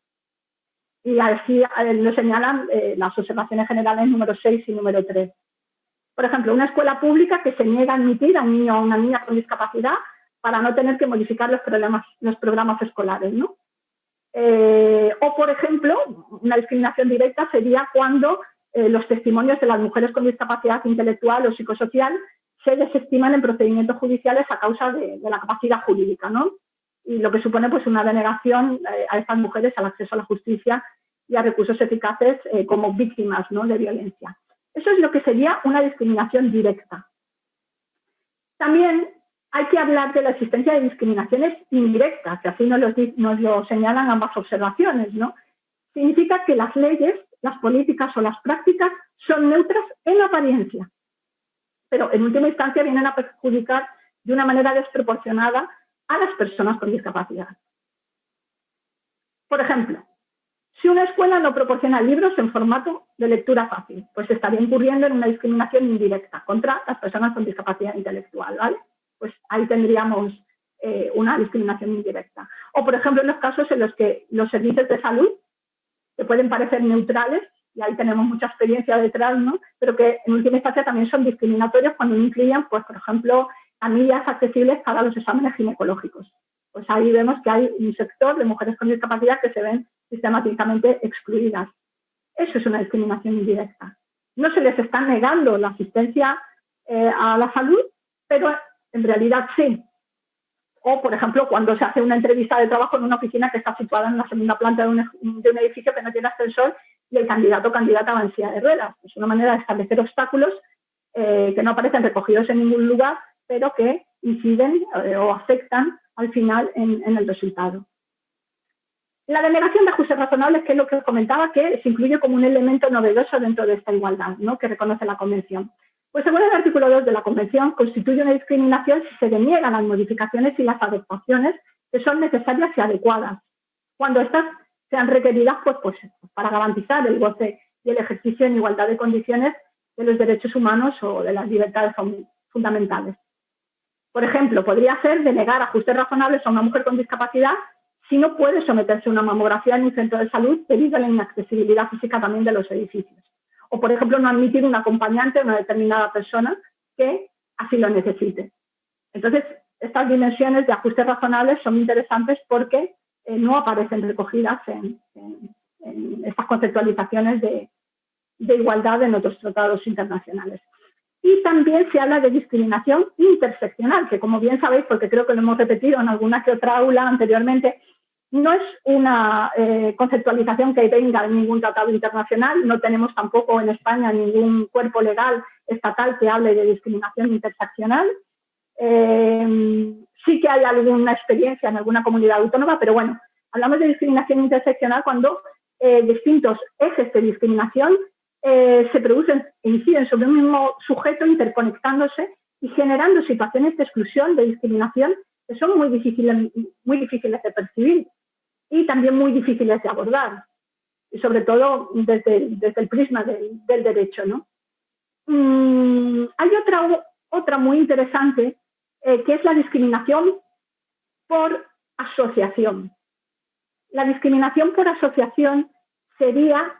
Y así lo señalan las observaciones generales número 6 y número 3. Por ejemplo, una escuela pública que se niega a admitir a un niño o a una niña con discapacidad para no tener que modificar los programas escolares, ¿no? O, por ejemplo, una discriminación directa sería cuando los testimonios de las mujeres con discapacidad intelectual o psicosocial se desestiman en procedimientos judiciales a causa de la capacidad jurídica, ¿no? Y lo que supone pues una denegación a estas mujeres al acceso a la justicia y a recursos eficaces como víctimas, ¿no?, de violencia. Eso es lo que sería una discriminación directa. También hay que hablar de la existencia de discriminaciones indirectas, que así nos lo señalan ambas observaciones, ¿no? Significa que las leyes, las políticas o las prácticas son neutras en apariencia, pero en última instancia vienen a perjudicar de una manera desproporcionada a las personas con discapacidad. Por ejemplo, Si una escuela no proporciona libros en formato de lectura fácil, pues estaría incurriendo en una discriminación indirecta contra las personas con discapacidad intelectual, ¿vale? Pues ahí tendríamos una discriminación indirecta. O, por ejemplo, en los casos en los que los servicios de salud, que pueden parecer neutrales, y ahí tenemos mucha experiencia detrás, ¿no? Pero que en última instancia también son discriminatorios cuando no incluyen, pues, por ejemplo, camillas accesibles para los exámenes ginecológicos. Pues ahí vemos que hay un sector de mujeres con discapacidad que se ven sistemáticamente excluidas. Eso es una discriminación indirecta. No se les está negando la asistencia a la salud, pero en realidad sí. O, por ejemplo, cuando se hace una entrevista de trabajo en una oficina que está situada en la segunda planta de un edificio que no tiene ascensor y el candidato o candidata va en silla de ruedas. Es una manera de establecer obstáculos que no aparecen recogidos en ningún lugar, pero que inciden o afectan al final en el resultado. La denegación de ajustes razonables, que es lo que os comentaba, que se incluye como un elemento novedoso dentro de esta igualdad, ¿no?, que reconoce la Convención. Pues según el artículo 2 de la Convención, constituye una discriminación si se deniegan las modificaciones y las adaptaciones que son necesarias y adecuadas, cuando estas sean requeridas pues para garantizar el goce y el ejercicio en igualdad de condiciones de los derechos humanos o de las libertades fundamentales. Por ejemplo, podría ser denegar ajustes razonables a una mujer con discapacidad si no puede someterse a una mamografía en un centro de salud debido a la inaccesibilidad física también de los edificios. O, por ejemplo, no admitir un acompañante a una determinada persona que así lo necesite. Entonces, estas dimensiones de ajustes razonables son interesantes porque no aparecen recogidas en estas conceptualizaciones de igualdad en otros tratados internacionales. Y también se habla de discriminación interseccional, que como bien sabéis, porque creo que lo hemos repetido en alguna que otra aula anteriormente, no es una conceptualización que venga de ningún tratado internacional, no tenemos tampoco en España ningún cuerpo legal estatal que hable de discriminación interseccional. Sí que hay alguna experiencia en alguna comunidad autónoma, pero bueno, hablamos de discriminación interseccional cuando distintos ejes de discriminación se producen e inciden sobre un mismo sujeto interconectándose y generando situaciones de exclusión, de discriminación, que son muy difíciles de percibir y también muy difíciles de abordar, y sobre todo desde el prisma del derecho, ¿no? Hay otra muy interesante, que es la discriminación por asociación. La discriminación por asociación sería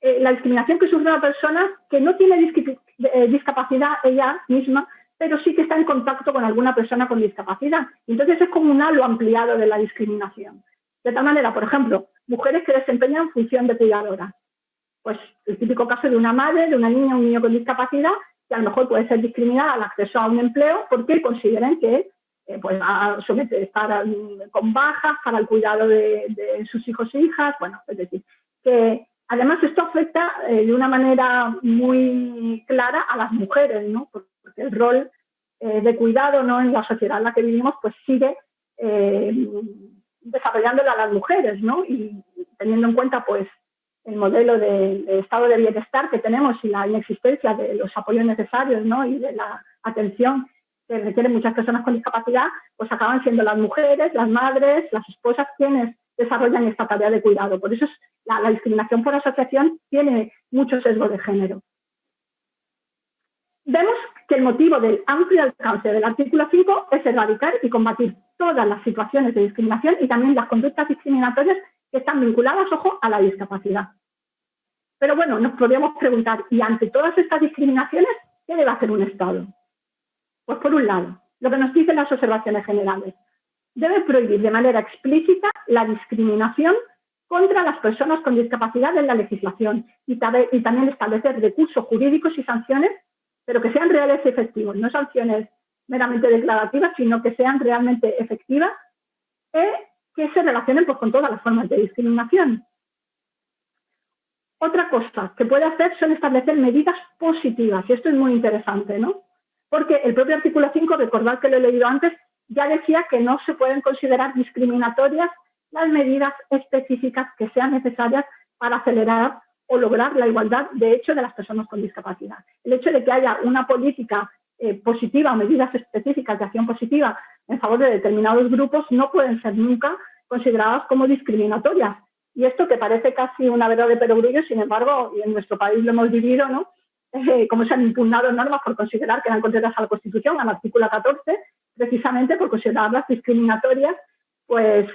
la discriminación que sufre una persona que no tiene discapacidad ella misma, pero sí que está en contacto con alguna persona con discapacidad. Entonces es como un halo ampliado de la discriminación. De tal manera, por ejemplo, mujeres que desempeñan función de cuidadora. Pues el típico caso de una madre, de una niña o un niño con discapacidad, que a lo mejor puede ser discriminada al acceso a un empleo porque consideren que pues estar con bajas para el cuidado de sus hijos e hijas. Bueno, es decir, que además esto afecta de una manera muy clara a las mujeres, ¿no? Porque el rol de cuidado, ¿no?, en la sociedad en la que vivimos pues sigue desarrollándolo a las mujeres, ¿no? Y teniendo en cuenta pues el modelo de estado de bienestar que tenemos y la inexistencia de los apoyos necesarios, ¿no?, y de la atención que requieren muchas personas con discapacidad, pues acaban siendo las mujeres, las madres, las esposas quienes desarrollan esta tarea de cuidado. Por eso la discriminación por asociación tiene mucho sesgo de género. Vemos que el motivo del amplio alcance del artículo 5 es erradicar y combatir todas las situaciones de discriminación y también las conductas discriminatorias que están vinculadas, ojo, a la discapacidad. Pero bueno, nos podríamos preguntar, ¿y ante todas estas discriminaciones, qué debe hacer un Estado? Pues por un lado, lo que nos dicen las observaciones generales, debe prohibir de manera explícita la discriminación contra las personas con discapacidad en la legislación y también establecer recursos jurídicos y sanciones, pero que sean reales y efectivos, no sanciones meramente declarativas, sino que sean realmente efectivas que se relacionen pues, con todas las formas de discriminación. Otra cosa que puede hacer son establecer medidas positivas, y esto es muy interesante, ¿no? Porque el propio artículo 5, recordad que lo he leído antes, ya decía que no se pueden considerar discriminatorias las medidas específicas que sean necesarias para acelerar o lograr la igualdad de hecho de las personas con discapacidad. El hecho de que haya una política positiva o medidas específicas de acción positiva en favor de determinados grupos no pueden ser nunca consideradas como discriminatorias. Y esto que parece casi una verdad de perogrullo, sin embargo, y en nuestro país lo hemos vivido, ¿no? Como se han impugnado normas por considerar que eran contrarias a la Constitución, al artículo 14, precisamente por considerarlas discriminatorias, pues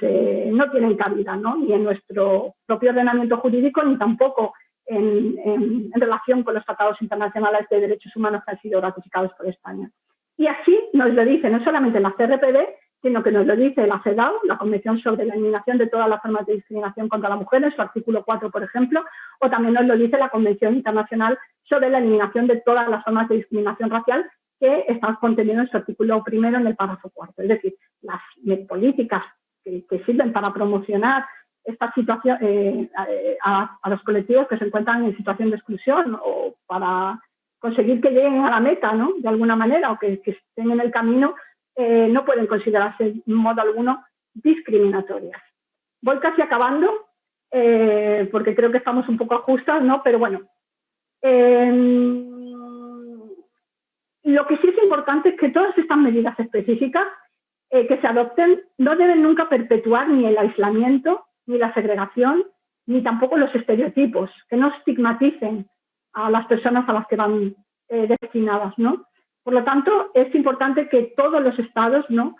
no tienen cabida, ¿no? Ni en nuestro propio ordenamiento jurídico, ni tampoco en relación con los tratados internacionales de derechos humanos que han sido ratificados por España. Y así nos lo dice no solamente la CRPD, sino que nos lo dice la CEDAW, la Convención sobre la Eliminación de todas las formas de discriminación contra la mujer, en su artículo 4, por ejemplo, o también nos lo dice la Convención Internacional sobre la Eliminación de todas las formas de discriminación racial, que está contenido en su artículo 1 en el párrafo 4. Es decir, las políticas que sirven para promocionar esta situación a los colectivos que se encuentran en situación de exclusión o para conseguir que lleguen a la meta, ¿no? De alguna manera, o que estén en el camino, no pueden considerarse de modo alguno discriminatorias. Voy casi acabando, porque creo que estamos un poco ajustados, ¿no? Pero bueno, lo que sí es importante es que todas estas medidas específicas que se adopten no deben nunca perpetuar ni el aislamiento, ni la segregación, ni tampoco los estereotipos, que no estigmaticen a las personas a las que van destinadas, ¿no? Por lo tanto, es importante que todos los estados, ¿no?,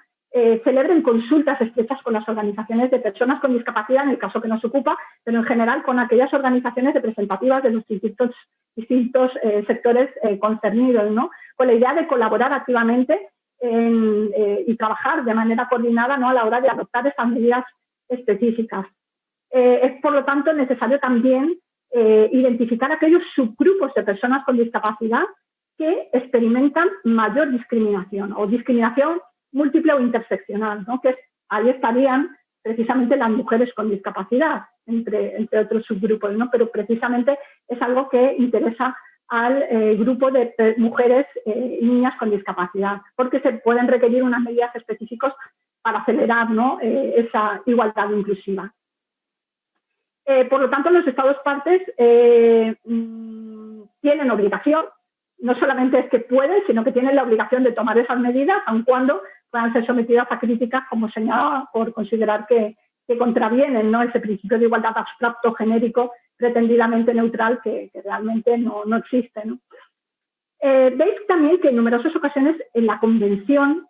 celebren consultas estrechas con las organizaciones de personas con discapacidad, en el caso que nos ocupa, pero en general con aquellas organizaciones representativas de los distintos sectores concernidos, ¿no?, con la idea de colaborar activamente y trabajar de manera coordinada, ¿no?, a la hora de adoptar estas medidas específicas. Es, por lo tanto, necesario también identificar aquellos subgrupos de personas con discapacidad que experimentan mayor discriminación o discriminación múltiple o interseccional, ¿no?, que ahí estarían precisamente las mujeres con discapacidad, entre otros subgrupos, ¿no?, pero precisamente es algo que interesa al grupo de mujeres y niñas con discapacidad, porque se pueden requerir unas medidas específicas para acelerar, ¿no?, esa igualdad inclusiva. Por lo tanto, los Estados partes tienen obligación, no solamente es que pueden, sino que tienen la obligación de tomar esas medidas, aun cuando puedan ser sometidas a críticas, como señalaba, por considerar que contravienen, ¿no?, ese principio de igualdad abstracto, genérico, pretendidamente neutral, que realmente no existe, ¿no? Veis también que en numerosas ocasiones en la Convención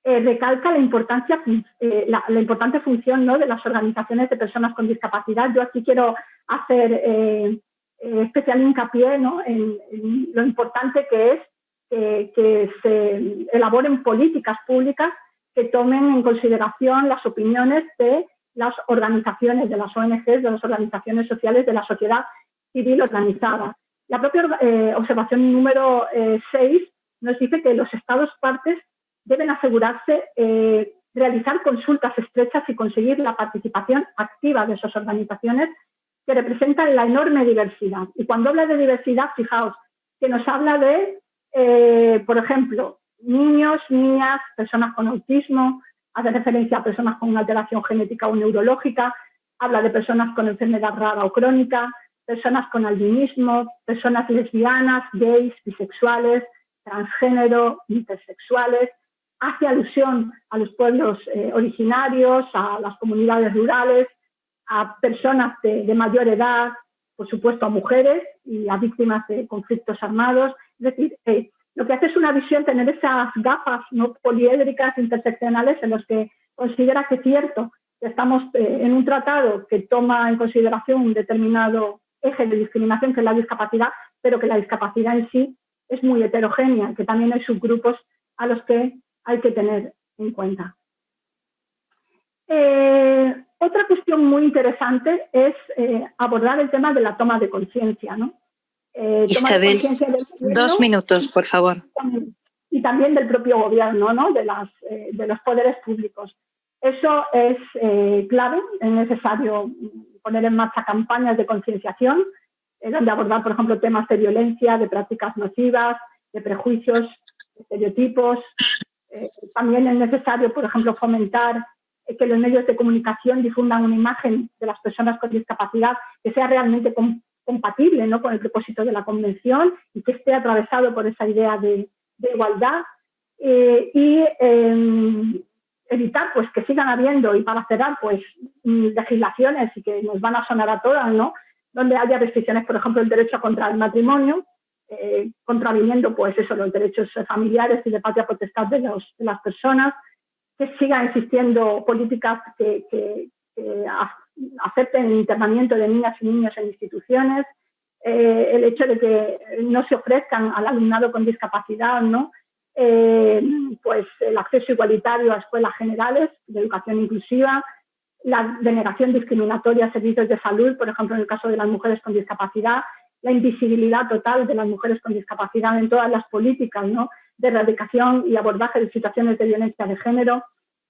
recalca la importante función, ¿no?, de las organizaciones de personas con discapacidad. Yo aquí quiero hacer especial hincapié, ¿no?, en lo importante que es que se elaboren políticas públicas que tomen en consideración las opiniones de las organizaciones, de las ONGs, de las organizaciones sociales, de la sociedad civil organizada. La propia observación número 6 nos dice que los Estados partes deben asegurarse realizar consultas estrechas y conseguir la participación activa de esas organizaciones que representan la enorme diversidad. Y cuando habla de diversidad, fijaos, que nos habla de, por ejemplo, niños, niñas, personas con autismo, hace referencia a personas con una alteración genética o neurológica, habla de personas con enfermedad rara o crónica, personas con albinismo, personas lesbianas, gays, bisexuales, transgénero, intersexuales, hace alusión a los pueblos originarios, a las comunidades rurales, a personas de mayor edad, por supuesto a mujeres y a víctimas de conflictos armados. Es decir, lo que hace es una visión, tener esas gafas, ¿no?, poliédricas, interseccionales, en los que considera que es cierto que estamos en un tratado que toma en consideración un determinado eje de discriminación, que es la discapacidad, pero que la discapacidad en sí es muy heterogénea, que también hay subgrupos a los que hay que tener en cuenta. Otra cuestión muy interesante es abordar el tema de la toma de conciencia, ¿no? Isabel, 2 minutos, por favor. Y también del propio gobierno, ¿no?, de los poderes públicos. Eso es clave, es necesario poner en marcha campañas de concienciación, donde abordar, por ejemplo, temas de violencia, de prácticas nocivas, de prejuicios, de estereotipos. También es necesario, por ejemplo, fomentar que los medios de comunicación difundan una imagen de las personas con discapacidad que sea realmente compatible, ¿no?, con el propósito de la Convención y que esté atravesado por esa idea de igualdad. Es evitar pues que sigan habiendo, y para cerrar, pues legislaciones y que nos van a sonar a todas, ¿no? Donde haya restricciones, por ejemplo, el derecho contra el matrimonio, contraviniendo pues eso, los derechos familiares y de patria potestad de las personas, que sigan existiendo políticas que acepten el internamiento de niñas y niños en instituciones, el hecho de que no se ofrezcan al alumnado con discapacidad, ¿no? Pues el acceso igualitario a escuelas generales de educación inclusiva, la denegación discriminatoria a servicios de salud, por ejemplo, en el caso de las mujeres con discapacidad, la invisibilidad total de las mujeres con discapacidad en todas las políticas, ¿no? De erradicación y abordaje de situaciones de violencia de género.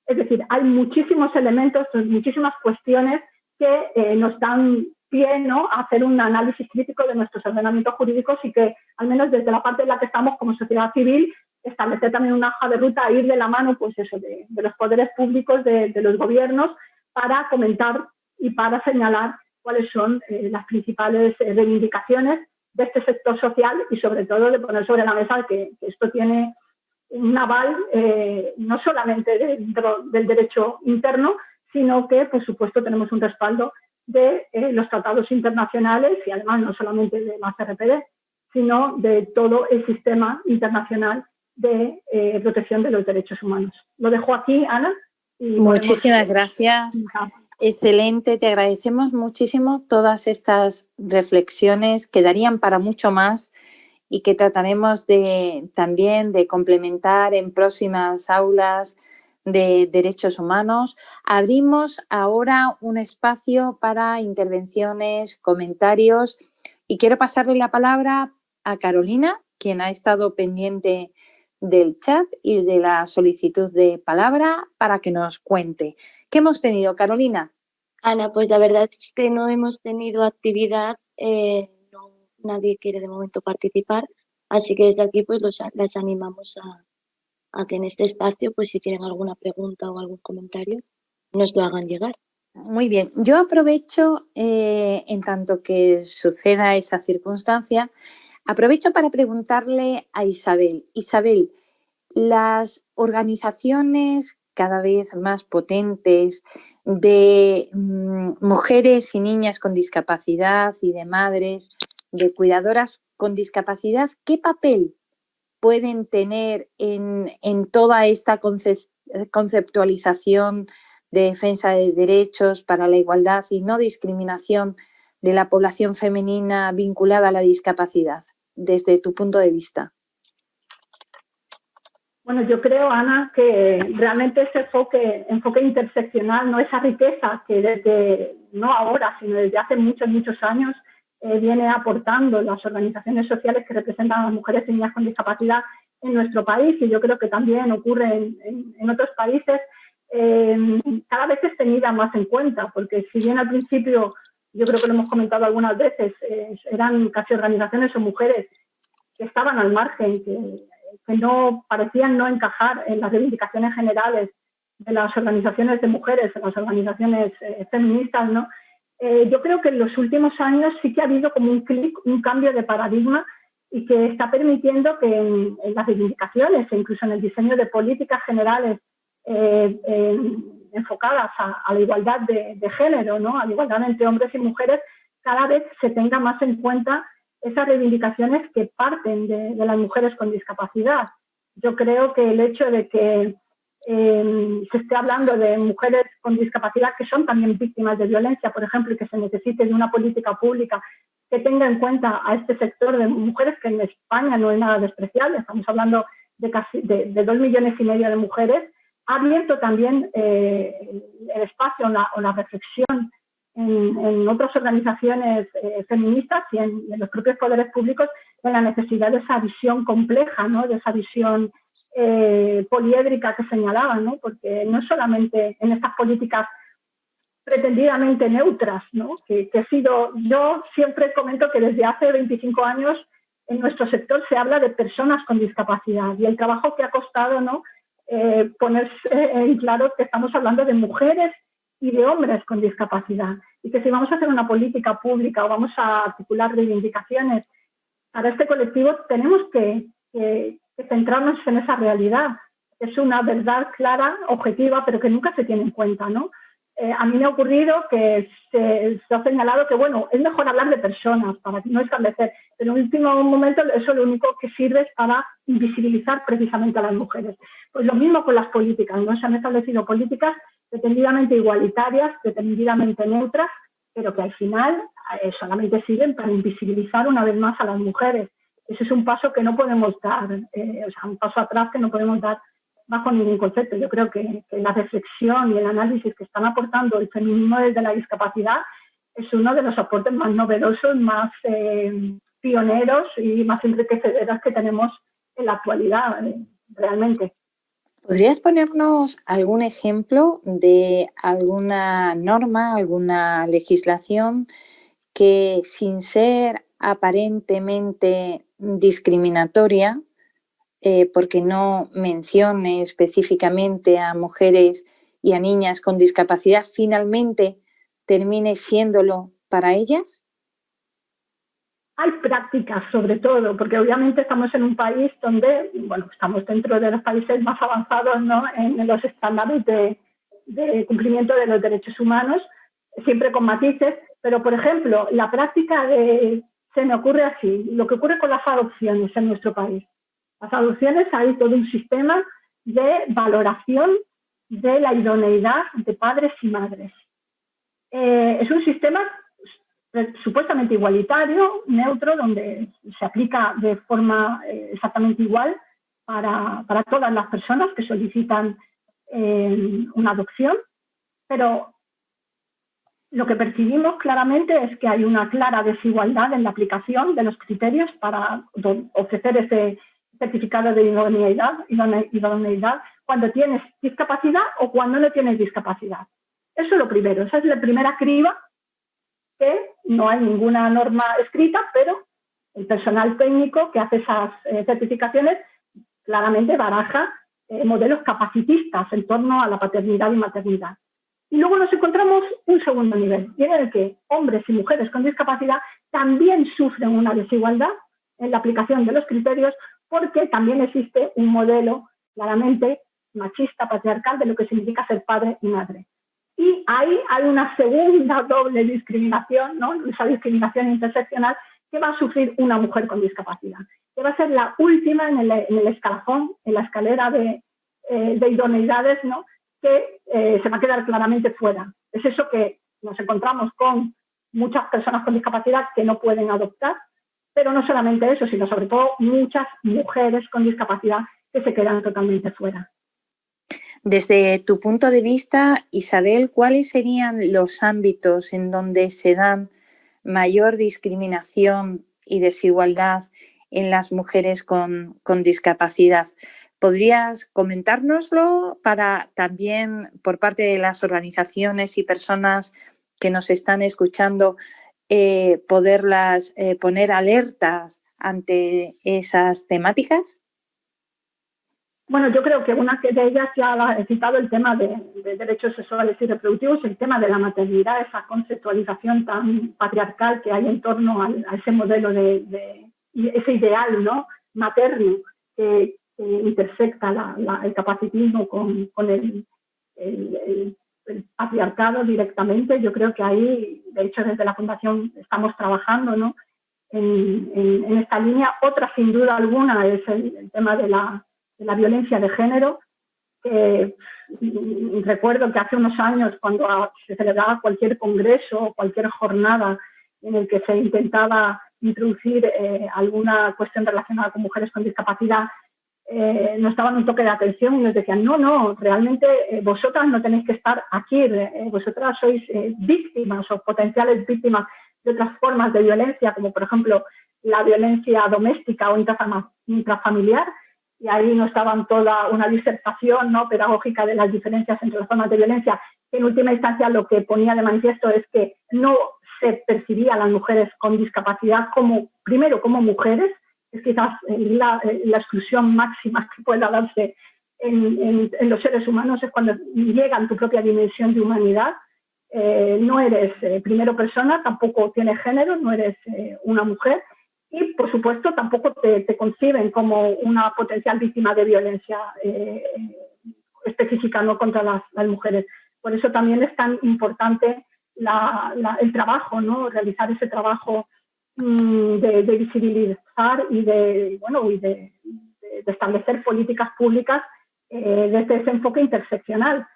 Es decir, hay muchísimos elementos, muchísimas cuestiones que nos dan pie, ¿no?, a hacer un análisis crítico de nuestros ordenamientos jurídicos y que, al menos desde la parte en la que estamos como sociedad civil, establecer también una hoja de ruta, ir de la mano pues eso, de los poderes públicos, de los gobiernos, para comentar y para señalar cuáles son las principales reivindicaciones de este sector social y sobre todo de poner sobre la mesa que esto tiene un aval no solamente dentro del derecho interno, sino que, por supuesto, tenemos un respaldo de los tratados internacionales y además no solamente de la CRPD, sino de todo el sistema internacional de protección de los derechos humanos. Lo dejo aquí, Ana. Y muchísimas gracias. Excelente, te agradecemos muchísimo todas estas reflexiones que darían para mucho más y que trataremos también de complementar en próximas aulas de derechos humanos. Abrimos ahora un espacio para intervenciones, comentarios y quiero pasarle la palabra a Carolina, quien ha estado pendiente del chat y de la solicitud de palabra para que nos cuente. ¿Qué hemos tenido, Carolina? Ana, pues la verdad es que no hemos tenido actividad, nadie quiere de momento participar, así que desde aquí pues las animamos a que en este espacio, pues si tienen alguna pregunta o algún comentario, nos lo hagan llegar. Muy bien, yo aprovecho, en tanto que suceda esa circunstancia, aprovecho para preguntarle a Isabel. Isabel, las organizaciones cada vez más potentes de mujeres y niñas con discapacidad y de madres, de cuidadoras con discapacidad, ¿qué papel pueden tener en toda esta conceptualización de defensa de derechos para la igualdad y no discriminación de la población femenina vinculada a la discapacidad, desde tu punto de vista? Bueno, yo creo, Ana, que realmente ese enfoque interseccional, no esa riqueza que desde, no ahora, sino desde hace muchos, muchos años, viene aportando las organizaciones sociales que representan a las mujeres y niñas con discapacidad en nuestro país, y yo creo que también ocurre en otros países, cada vez es tenida más en cuenta, porque si bien al principio, yo creo que lo hemos comentado algunas veces, eran casi organizaciones o mujeres que estaban al margen, que no parecían no encajar en las reivindicaciones generales de las organizaciones de mujeres, en las organizaciones feministas, ¿no? Yo creo que en los últimos años sí que ha habido como un clic, un cambio de paradigma y que está permitiendo que en las reivindicaciones e incluso en el diseño de políticas generales enfocadas a la igualdad de género, ¿no?, a la igualdad entre hombres y mujeres, cada vez se tenga más en cuenta esas reivindicaciones que parten de las mujeres con discapacidad. Yo creo que el hecho de que se esté hablando de mujeres con discapacidad que son también víctimas de violencia, por ejemplo, y que se necesite de una política pública que tenga en cuenta a este sector de mujeres, que en España no es nada despreciable, estamos hablando de casi de 2,5 millones de mujeres, ha abierto también el espacio o la reflexión en otras organizaciones feministas y en los propios poderes públicos en la necesidad de esa visión compleja, ¿no?, de esa visión poliédrica que señalaba, ¿no?, porque no solamente en estas políticas pretendidamente neutras, ¿no?, que ha sido, yo siempre comento que desde hace 25 años en nuestro sector se habla de personas con discapacidad y el trabajo que ha costado, ¿no?, ponerse en claro que estamos hablando de mujeres y de hombres con discapacidad, y que si vamos a hacer una política pública o vamos a articular reivindicaciones para este colectivo, tenemos que centrarnos en esa realidad. es una verdad clara, objetiva, pero que nunca se tiene en cuenta, ¿no? A mí me ha ocurrido que se ha señalado que, bueno, es mejor hablar de personas para no establecer, pero en último momento eso lo único que sirve es para invisibilizar precisamente a las mujeres. Pues lo mismo con las políticas, ¿no? Se han establecido políticas pretendidamente igualitarias, pretendidamente neutras, pero que al final solamente sirven para invisibilizar una vez más a las mujeres. Ese es un paso que no podemos dar, un paso atrás que no podemos dar bajo ningún concepto. Yo creo que la reflexión y el análisis que están aportando el feminismo desde la discapacidad es uno de los aportes más novedosos, más pioneros y más enriquecedores que tenemos en la actualidad, realmente. ¿Podrías ponernos algún ejemplo de alguna norma, alguna legislación que, sin ser aparentemente discriminatoria, porque no mencione específicamente a mujeres y a niñas con discapacidad, finalmente termine siéndolo para ellas? Hay prácticas, sobre todo, porque obviamente estamos en un país donde, bueno, estamos dentro de los países más avanzados, ¿no?, en los estándares de cumplimiento de los derechos humanos, siempre con matices, pero, por ejemplo, la práctica se me ocurre así, lo que ocurre con las adopciones en nuestro país. Las adopciones, hay todo un sistema de valoración de la idoneidad de padres y madres. Es un sistema supuestamente igualitario, neutro, donde se aplica de forma exactamente igual para todas las personas que solicitan una adopción, pero lo que percibimos claramente es que hay una clara desigualdad en la aplicación de los criterios para ofrecer ese certificado de idoneidad cuando tienes discapacidad o cuando no tienes discapacidad. Eso es lo primero, esa es la primera criba, que no hay ninguna norma escrita, pero el personal técnico que hace esas certificaciones claramente baraja modelos capacitistas en torno a la paternidad y maternidad. Y luego nos encontramos un segundo nivel, y en el que hombres y mujeres con discapacidad también sufren una desigualdad en la aplicación de los criterios, porque también existe un modelo claramente machista, patriarcal, de lo que significa ser padre y madre. Y ahí hay una segunda doble discriminación, ¿no?, esa discriminación interseccional que va a sufrir una mujer con discapacidad, que va a ser la última en el escalafón, en la escalera de idoneidades, ¿no?, que se va a quedar claramente fuera. Es eso que nos encontramos con muchas personas con discapacidad que no pueden adoptar, pero no solamente eso, sino sobre todo muchas mujeres con discapacidad que se quedan totalmente fuera. Desde tu punto de vista, Isabel, ¿cuáles serían los ámbitos en donde se dan mayor discriminación y desigualdad en las mujeres con discapacidad? ¿Podrías comentárnoslo para también, por parte de las organizaciones y personas que nos están escuchando, poderlas poner alertas ante esas temáticas? Bueno, yo creo que una de ellas ya he citado, el tema de derechos sexuales y reproductivos, el tema de la maternidad, esa conceptualización tan patriarcal que hay en torno a ese modelo ese ideal, ¿no?, materno que intersecta el capacitismo con el patriarcado directamente. Yo creo que ahí, de hecho, desde la Fundación estamos trabajando, ¿no?, en esta línea. Otra, sin duda alguna, es el tema de la violencia de género. Recuerdo que hace unos años, cuando se celebraba cualquier congreso o cualquier jornada en el que se intentaba introducir alguna cuestión relacionada con mujeres con discapacidad, nos daban un toque de atención y nos decían, no, realmente vosotras no tenéis que estar aquí, vosotras sois víctimas o potenciales víctimas de otras formas de violencia, como por ejemplo la violencia doméstica o intrafamiliar. Y ahí nos daban toda una disertación, ¿no?, pedagógica de las diferencias entre las formas de violencia, que en última instancia lo que ponía de manifiesto es que no se percibía a las mujeres con discapacidad primero como mujeres. Es quizás la exclusión máxima que pueda darse en los seres humanos, es cuando llegan tu propia dimensión de humanidad. No eres primero persona, tampoco tienes género, no eres una mujer. y, por supuesto, tampoco te conciben como una potencial víctima de violencia específica, no contra las mujeres. Por eso también es tan importante el trabajo, ¿no? Realizar ese trabajo de visibilizar y de establecer políticas públicas desde ese enfoque interseccional,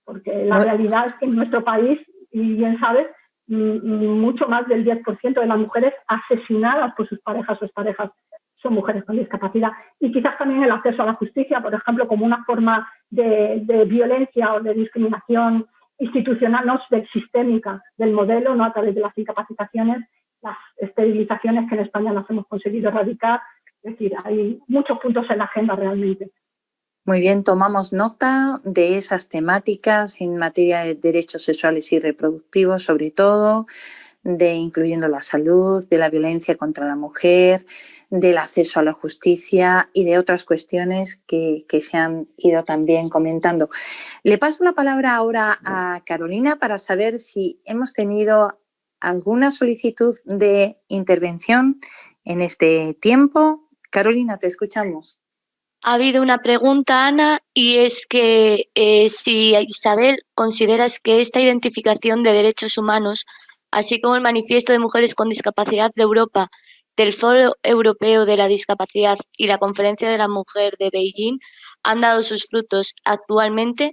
porque la realidad es que en nuestro país, y bien sabes, mucho más del 10% de las mujeres asesinadas por sus parejas o exparejas son mujeres con discapacidad. Y quizás también el acceso a la justicia, por ejemplo, como una forma de violencia o de discriminación institucional, no sistémica del modelo, no a través de las incapacitaciones, las esterilizaciones que en España las hemos conseguido erradicar. Es decir, hay muchos puntos en la agenda realmente. Muy bien, tomamos nota de esas temáticas en materia de derechos sexuales y reproductivos, sobre todo, de incluyendo la salud, de la violencia contra la mujer, del acceso a la justicia y de otras cuestiones que se han ido también comentando. Le paso la palabra ahora a Carolina para saber si hemos tenido alguna solicitud de intervención en este tiempo. Carolina, te escuchamos. Ha habido una pregunta, Ana, y es que si, Isabel, consideras que esta identificación de derechos humanos, así como el Manifiesto de Mujeres con Discapacidad de Europa, del Foro Europeo de la Discapacidad y la Conferencia de la Mujer de Beijing, han dado sus frutos actualmente,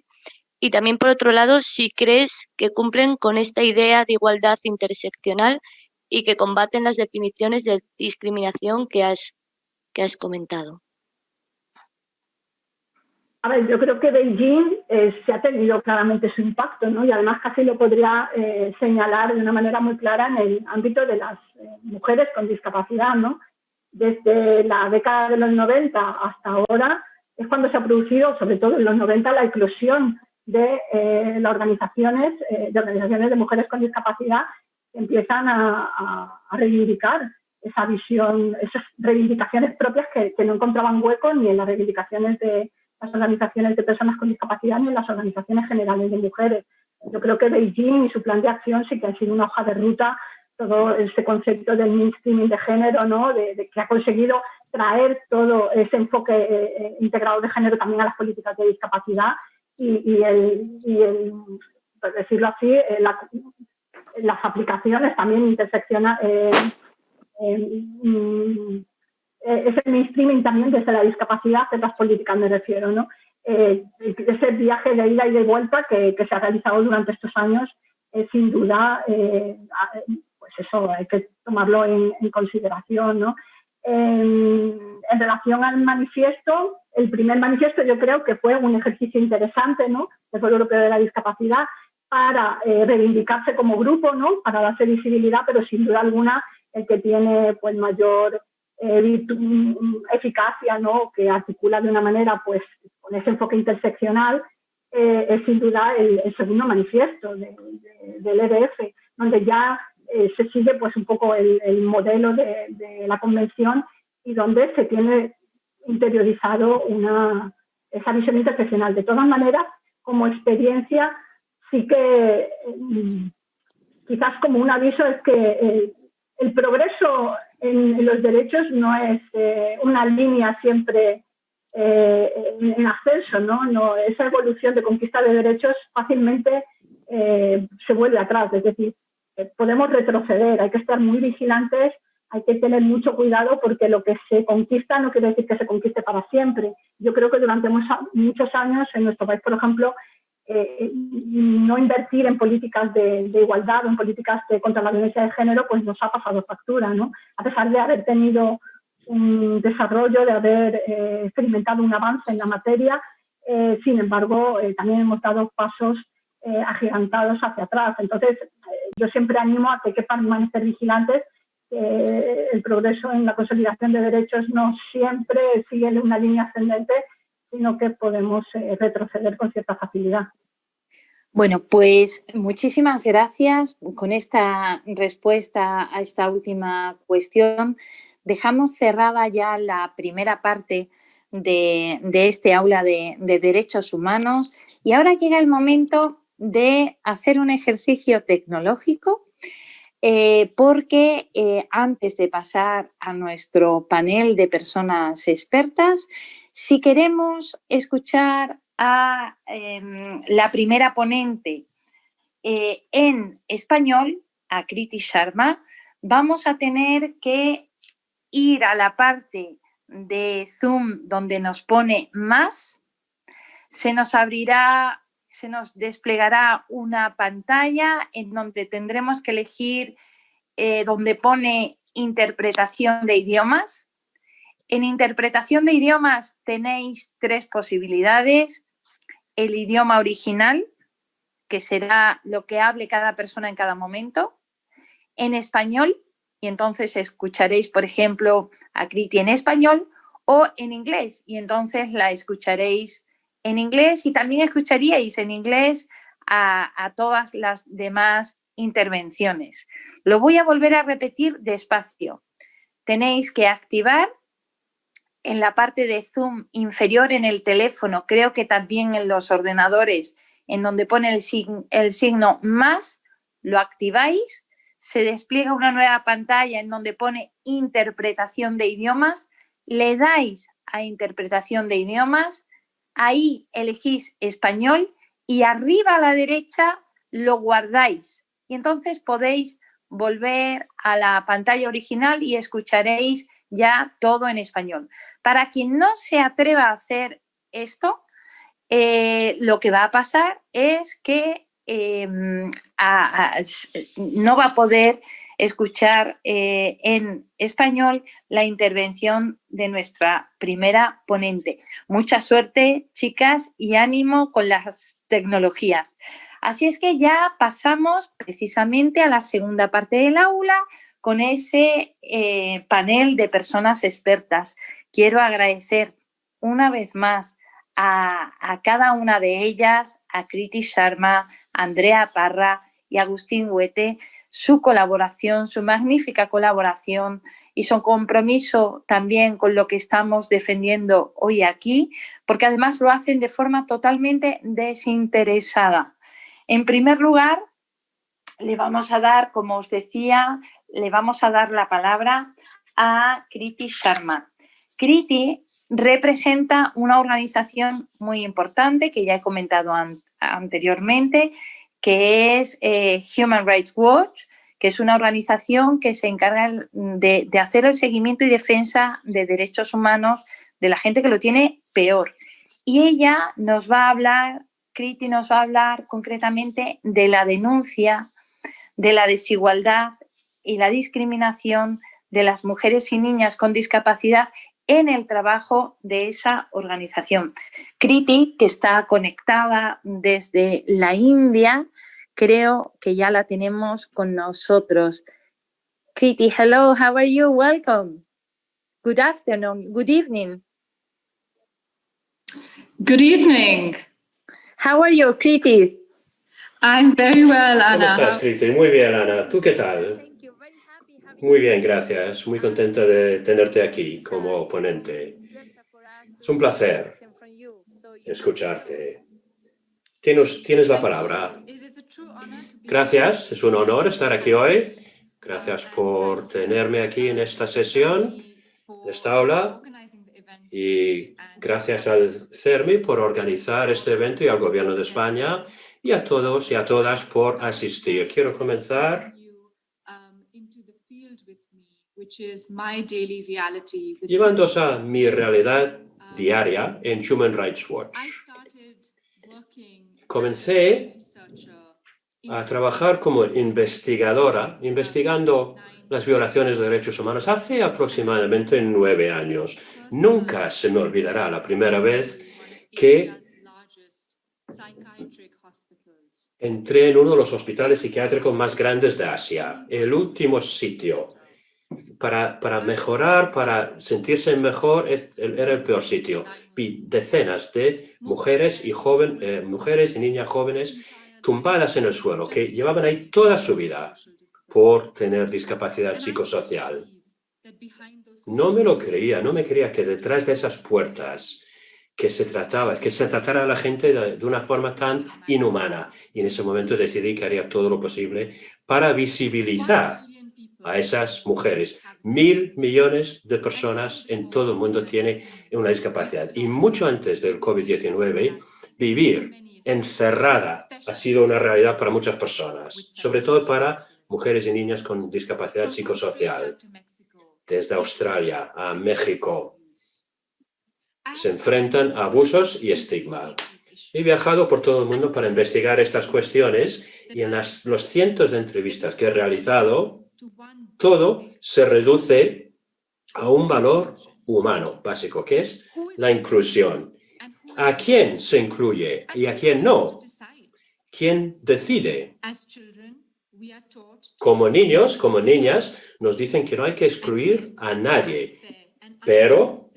y también, por otro lado, si crees que cumplen con esta idea de igualdad interseccional y que combaten las definiciones de discriminación que has comentado. A ver, yo creo que Beijing se ha tenido claramente su impacto, ¿no? Y además casi lo podría señalar de una manera muy clara en el ámbito de las mujeres con discapacidad, ¿no? Desde la década de los 90 hasta ahora es cuando se ha producido, sobre todo en los 90, la eclosión de las organizaciones de mujeres con discapacidad que empiezan a reivindicar esa visión, esas reivindicaciones propias que no encontraban hueco ni en las reivindicaciones de las organizaciones de personas con discapacidad ni en las organizaciones generales de mujeres. Yo creo que Beijing y su plan de acción sí que han sido una hoja de ruta, todo ese concepto del mainstreaming de género, ¿no? de que ha conseguido traer todo ese enfoque integrado de género también a las políticas de discapacidad y por decirlo así, las aplicaciones también interseccionales, ese mainstreaming también desde la discapacidad de las políticas me refiero, ¿no? Ese viaje de ida y de vuelta que se ha realizado durante estos años, sin duda, pues eso hay que tomarlo en consideración, ¿no? En relación al manifiesto, el primer manifiesto yo creo que fue un ejercicio interesante, ¿no? Del Foro Europeo de la Discapacidad para reivindicarse como grupo, ¿no? Para darse visibilidad, pero sin duda alguna el que tiene pues mayor eficacia, ¿no? Que articula de una manera pues con ese enfoque interseccional, es sin duda el segundo manifiesto del EDF, donde ya se sigue pues un poco el modelo de la convención y donde se tiene interiorizado esa visión interseccional. De todas maneras, como experiencia, sí que quizás como un aviso es que el progreso en los derechos no es una línea siempre en ascenso, ¿no? Esa evolución de conquista de derechos fácilmente se vuelve atrás, es decir, podemos retroceder, hay que estar muy vigilantes, hay que tener mucho cuidado porque lo que se conquista no quiere decir que se conquiste para siempre. Yo creo que durante muchos años en nuestro país, por ejemplo, no invertir en políticas de igualdad o en políticas contra la violencia de género, pues nos ha pasado factura, ¿no? A pesar de haber tenido un desarrollo, de haber experimentado un avance en la materia, sin embargo, también hemos dado pasos agigantados hacia atrás. Entonces, yo siempre animo a que hay que permanecer vigilantes. El progreso en la consolidación de derechos no siempre sigue una línea ascendente, sino que podemos retroceder con cierta facilidad. Bueno, pues muchísimas gracias. Con esta respuesta a esta última cuestión, dejamos cerrada ya la primera parte de este aula de derechos humanos y ahora llega el momento de hacer un ejercicio tecnológico porque antes de pasar a nuestro panel de personas expertas, si queremos escuchar a la primera ponente en español, a Kriti Sharma, vamos a tener que ir a la parte de Zoom donde nos pone más, se nos abrirá, se nos desplegará una pantalla en donde tendremos que elegir donde pone interpretación de idiomas. En interpretación de idiomas tenéis 3 posibilidades: el idioma original, que será lo que hable cada persona en cada momento, en español, y entonces escucharéis, por ejemplo, a Kriti en español, o en inglés, y entonces la escucharéis en inglés, y también escucharíais en inglés a todas las demás intervenciones. Lo voy a volver a repetir despacio. Tenéis que activar en la parte de Zoom inferior en el teléfono, creo que también en los ordenadores, en donde pone el signo más, lo activáis, se despliega una nueva pantalla en donde pone interpretación de idiomas, le dais a interpretación de idiomas, ahí elegís español y arriba a la derecha lo guardáis. Y entonces podéis volver a la pantalla original y escucharéis ya todo en español. Para quien no se atreva a hacer esto, lo que va a pasar es que no va a poder escuchar en español la intervención de nuestra primera ponente. Mucha suerte, chicas, y ánimo con las tecnologías. Así es que ya pasamos precisamente a la segunda parte del aula con ese panel de personas expertas. Quiero agradecer una vez más a cada una de ellas, a Kriti Sharma, a Andrea Parra y a Agustín Huete, su colaboración, su magnífica colaboración y su compromiso también con lo que estamos defendiendo hoy aquí, porque además lo hacen de forma totalmente desinteresada. En primer lugar, le vamos a dar, como os decía, le vamos a dar la palabra a Kriti Sharma. Kriti representa una organización muy importante que ya he comentado anteriormente, que es Human Rights Watch, que es una organización que se encarga de hacer el seguimiento y defensa de derechos humanos de la gente que lo tiene peor. Y ella nos va a hablar, Kriti nos va a hablar concretamente de la denuncia de la desigualdad y la discriminación de las mujeres y niñas con discapacidad en el trabajo de esa organización. Kriti, que está conectada desde la India, creo que ya la tenemos con nosotros. Kriti, hello, how are you? Welcome. Good afternoon, good evening. Good evening. How are you, Kriti? I'm very well, Anna. ¿Cómo estás, Kriti? Muy bien, Ana. ¿Tú qué tal? Muy bien, gracias. Muy contenta de tenerte aquí como ponente. Es un placer escucharte. Tienes la palabra. Gracias, es un honor estar aquí hoy. Gracias por tenerme aquí en esta sesión, en esta aula. Y gracias al CERMI por organizar este evento y al Gobierno de España y a todos y a todas por asistir. Quiero comenzar llevándoos a mi realidad diaria en Human Rights Watch. Comencé a trabajar como investigadora, investigando las violaciones de derechos humanos hace aproximadamente 9 años. Nunca se me olvidará la primera vez que entré en uno de los hospitales psiquiátricos más grandes de Asia, el último sitio. Para mejorar, para sentirse mejor, era el peor sitio. Vi decenas de mujeres y niñas jóvenes tumbadas en el suelo, que llevaban ahí toda su vida por tener discapacidad psicosocial. No me lo creía, no me creía que detrás de esas puertas que se tratara a la gente de una forma tan inhumana. Y en ese momento decidí que haría todo lo posible para visibilizar a esas mujeres. 1.000 millones de personas en todo el mundo tienen una discapacidad. Y mucho antes del COVID-19, vivir encerrada ha sido una realidad para muchas personas, sobre todo para mujeres y niñas con discapacidad psicosocial. Desde Australia a México se enfrentan a abusos y estigma. He viajado por todo el mundo para investigar estas cuestiones y en los cientos de entrevistas que he realizado, todo se reduce a un valor humano básico, que es la inclusión. ¿A quién se incluye y a quién no? ¿Quién decide? Como niños, como niñas, nos dicen que no hay que excluir a nadie, pero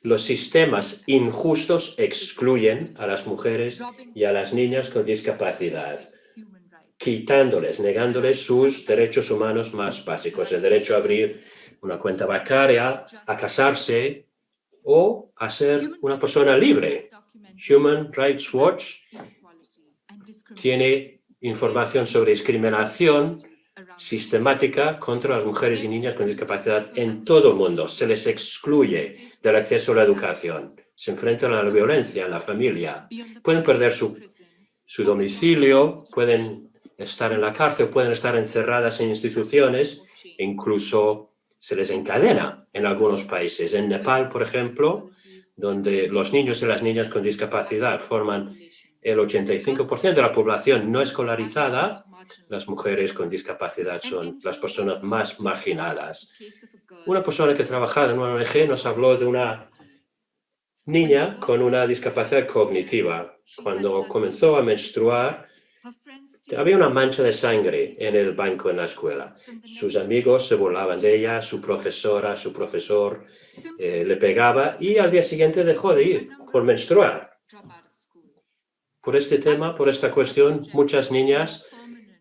los sistemas injustos excluyen a las mujeres y a las niñas con discapacidad, quitándoles, negándoles sus derechos humanos más básicos, el derecho a abrir una cuenta bancaria, a casarse o a ser una persona libre. Human Rights Watch tiene información sobre discriminación sistemática contra las mujeres y niñas con discapacidad en todo el mundo. Se les excluye del acceso a la educación, se enfrentan a la violencia en la familia, pueden perder su domicilio, pueden estar en la cárcel, pueden estar encerradas en instituciones, e incluso se les encadena en algunos países. En Nepal, por ejemplo, donde los niños y las niñas con discapacidad forman el 85% de la población no escolarizada, las mujeres con discapacidad son las personas más marginadas. Una persona que trabajaba en una ONG nos habló de una niña con una discapacidad cognitiva. Cuando comenzó a menstruar, había una mancha de sangre en el banco en la escuela. Sus amigos se burlaban de ella, su profesora, su profesor le pegaba y al día siguiente dejó de ir por menstruar. Por este tema, por esta cuestión, muchas niñas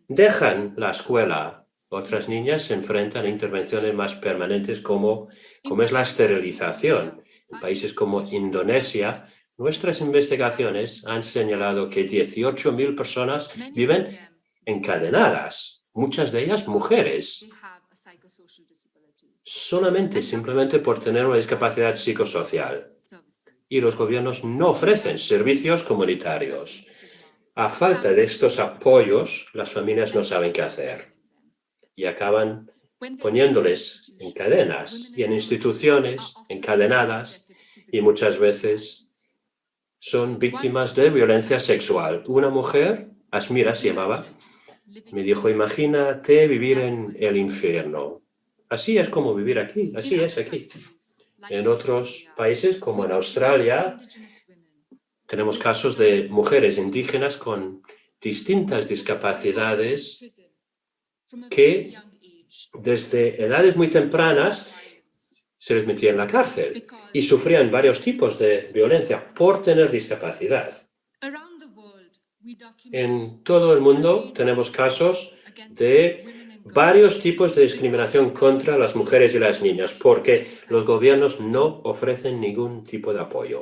dejan la escuela. Otras niñas se enfrentan a intervenciones más permanentes como es la esterilización. En países como Indonesia, nuestras investigaciones han señalado que 18.000 personas viven encadenadas, muchas de ellas mujeres, simplemente por tener una discapacidad psicosocial. Y los gobiernos no ofrecen servicios comunitarios. A falta de estos apoyos, las familias no saben qué hacer y acaban poniéndoles en cadenas y en instituciones encadenadas y muchas veces son víctimas de violencia sexual. Una mujer, Asmira se llamaba, me dijo, imagínate vivir en el infierno. Así es como vivir aquí, así es aquí. En otros países, como en Australia, tenemos casos de mujeres indígenas con distintas discapacidades que desde edades muy tempranas se les metía en la cárcel y sufrían varios tipos de violencia por tener discapacidad. En todo el mundo tenemos casos de varios tipos de discriminación contra las mujeres y las niñas porque los gobiernos no ofrecen ningún tipo de apoyo.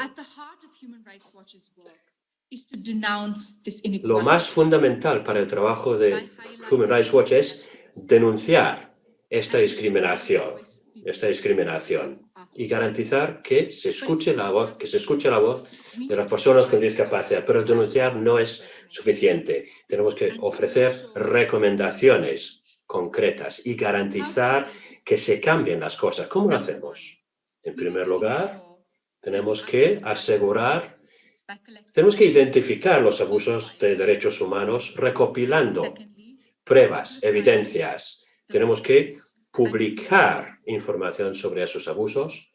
Lo más fundamental para el trabajo de Human Rights Watch es denunciar esta discriminación y garantizar que se escuche la voz de las personas con discapacidad. Pero denunciar no es suficiente. Tenemos que ofrecer recomendaciones concretas y garantizar que se cambien las cosas. ¿Cómo lo hacemos? En primer lugar, tenemos que identificar los abusos de derechos humanos recopilando pruebas, evidencias. Tenemos que publicar información sobre esos abusos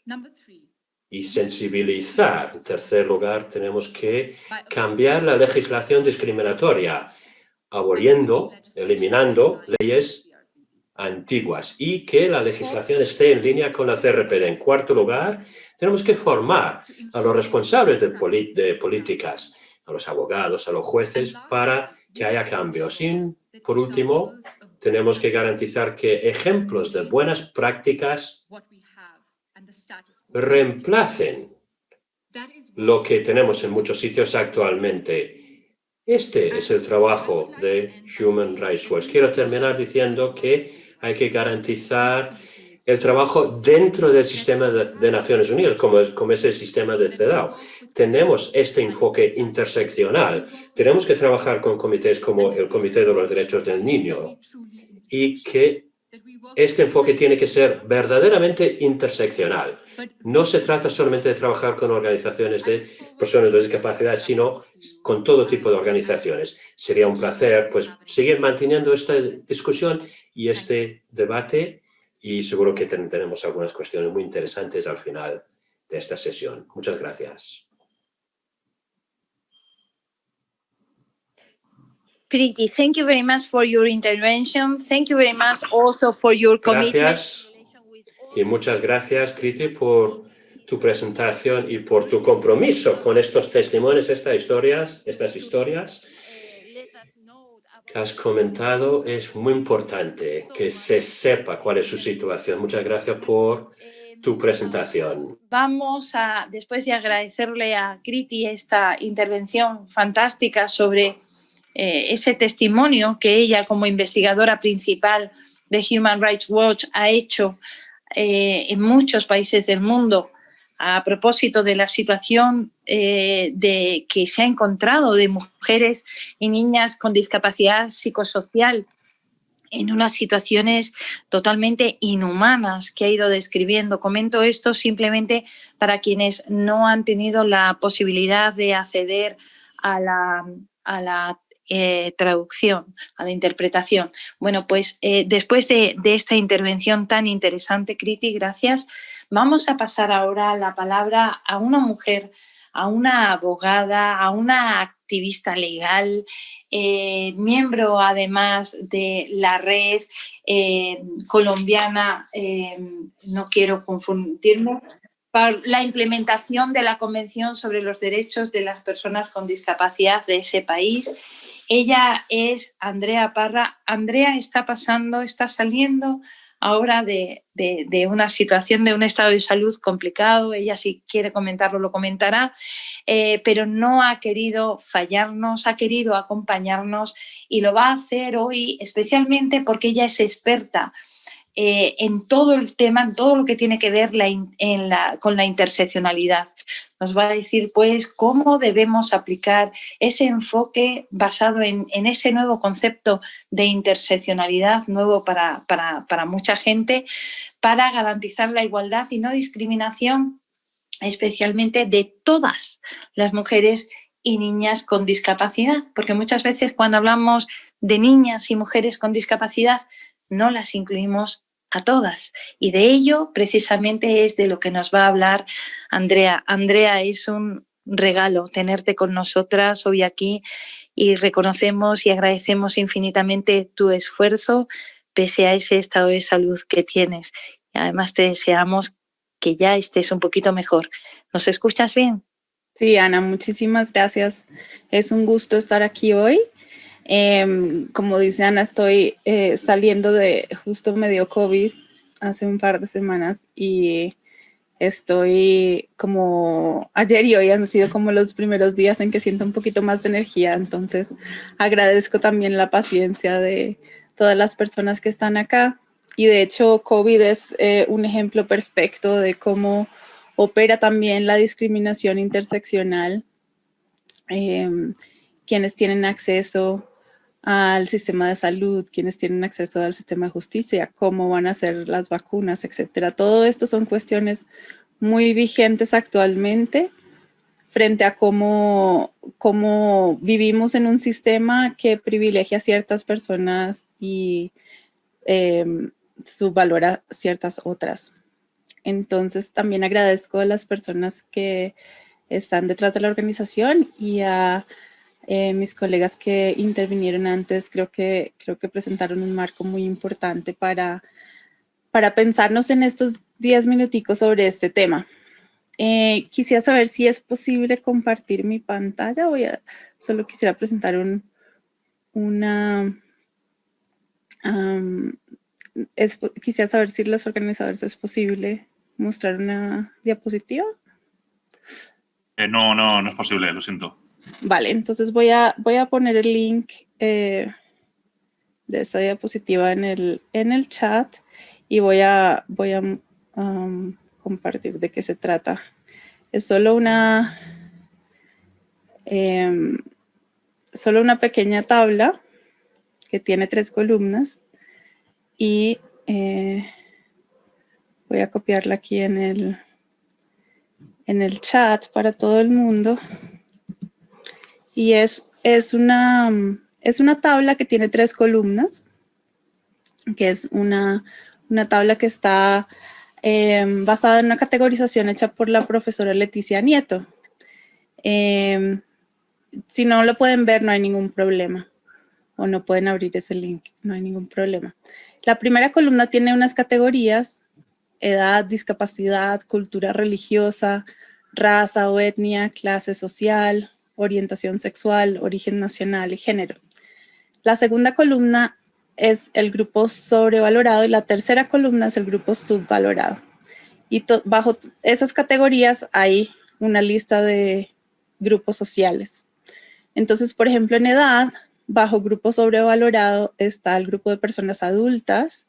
y sensibilizar. En tercer lugar, tenemos que cambiar la legislación discriminatoria, eliminando leyes antiguas y que la legislación esté en línea con la CRPD. En cuarto lugar, tenemos que formar a los responsables de políticas, a los abogados, a los jueces, para que haya cambios. Y, por último, tenemos que garantizar que ejemplos de buenas prácticas reemplacen lo que tenemos en muchos sitios actualmente. Este es el trabajo de Human Rights Watch. Quiero terminar diciendo que hay que garantizar el trabajo dentro del sistema de Naciones Unidas, como es el sistema de CEDAW. Tenemos este enfoque interseccional. Tenemos que trabajar con comités como el Comité de los Derechos del Niño y que este enfoque tiene que ser verdaderamente interseccional. No se trata solamente de trabajar con organizaciones de personas con discapacidad, sino con todo tipo de organizaciones. Sería un placer pues, seguir manteniendo esta discusión y este debate, y seguro que tenemos algunas cuestiones muy interesantes al final de esta sesión. Muchas gracias. Kriti, thank you very much for your intervention. Thank you very much also for your commitment. Gracias y muchas gracias, Kriti, por tu presentación y por tu compromiso con estos testimonios, estas historias que has comentado. Es muy importante que se sepa cuál es su situación. Muchas gracias por tu presentación. Vamos a, después de agradecerle a Kriti esta intervención fantástica sobre ese testimonio que ella como investigadora principal de Human Rights Watch ha hecho en muchos países del mundo a propósito de la situación que se ha encontrado de mujeres y niñas con discapacidad psicosocial en unas situaciones totalmente inhumanas que ha ido describiendo. Comento esto simplemente para quienes no han tenido la posibilidad de acceder a la traducción, a la interpretación. Bueno, pues después de esta intervención tan interesante, Kriti, gracias, vamos a pasar ahora la palabra a una mujer, a una abogada, a una activista legal, miembro además de la red colombiana, no quiero confundirme, para la implementación de la Convención sobre los Derechos de las Personas con Discapacidad de ese país. Ella es Andrea Parra. Andrea está saliendo ahora de una situación, de un estado de salud complicado. Ella, si quiere comentarlo, lo comentará, pero no ha querido fallarnos, ha querido acompañarnos y lo va a hacer hoy especialmente porque ella es experta en todo el tema, en todo lo que tiene que ver con la interseccionalidad. Nos va a decir, pues, cómo debemos aplicar ese enfoque basado en ese nuevo concepto de interseccionalidad, nuevo para mucha gente, para garantizar la igualdad y no discriminación, especialmente de todas las mujeres y niñas con discapacidad, porque muchas veces cuando hablamos de niñas y mujeres con discapacidad no las incluimos a todas, y de ello precisamente es de lo que nos va a hablar Andrea. Andrea, es un regalo tenerte con nosotras hoy aquí y reconocemos y agradecemos infinitamente tu esfuerzo pese a ese estado de salud que tienes. Y además te deseamos que ya estés un poquito mejor. ¿Nos escuchas bien? Sí, Ana, muchísimas gracias. Es un gusto estar aquí hoy. Como dice Ana, estoy saliendo justo me dio COVID hace un par de semanas y estoy como ayer y hoy han sido como los primeros días en que siento un poquito más de energía. Entonces agradezco también la paciencia de todas las personas que están acá. Y de hecho COVID es un ejemplo perfecto de cómo opera también la discriminación interseccional. Quienes tienen acceso al sistema de salud, quienes tienen acceso al sistema de justicia, cómo van a ser las vacunas, etcétera. Todo esto son cuestiones muy vigentes actualmente frente a cómo vivimos en un sistema que privilegia a ciertas personas y subvalora ciertas otras. Entonces también agradezco a las personas que están detrás de la organización y a mis colegas que intervinieron antes. Creo que presentaron un marco muy importante para pensarnos en estos 10 minuticos sobre este tema. Quisiera saber si es posible compartir mi pantalla. Solo quisiera presentar quisiera saber si los organizadores es posible mostrar una diapositiva. No es posible, lo siento. Vale, entonces voy a poner el link de esta diapositiva en el chat y voy a compartir de qué se trata. Es solo una pequeña tabla que tiene 3 columnas y voy a copiarla aquí en el chat para todo el mundo. Y es una tabla que tiene 3 columnas, que es una tabla que está basada en una categorización hecha por la profesora Leticia Nieto. Si no lo pueden ver, no hay ningún problema. O no pueden abrir ese link, no hay ningún problema. La primera columna tiene unas categorías: edad, discapacidad, cultura religiosa, raza o etnia, clase social, orientación sexual, origen nacional y género. La segunda columna es el grupo sobrevalorado y la tercera columna es el grupo subvalorado. Y bajo esas categorías hay una lista de grupos sociales. Entonces, por ejemplo, en edad, bajo grupo sobrevalorado está el grupo de personas adultas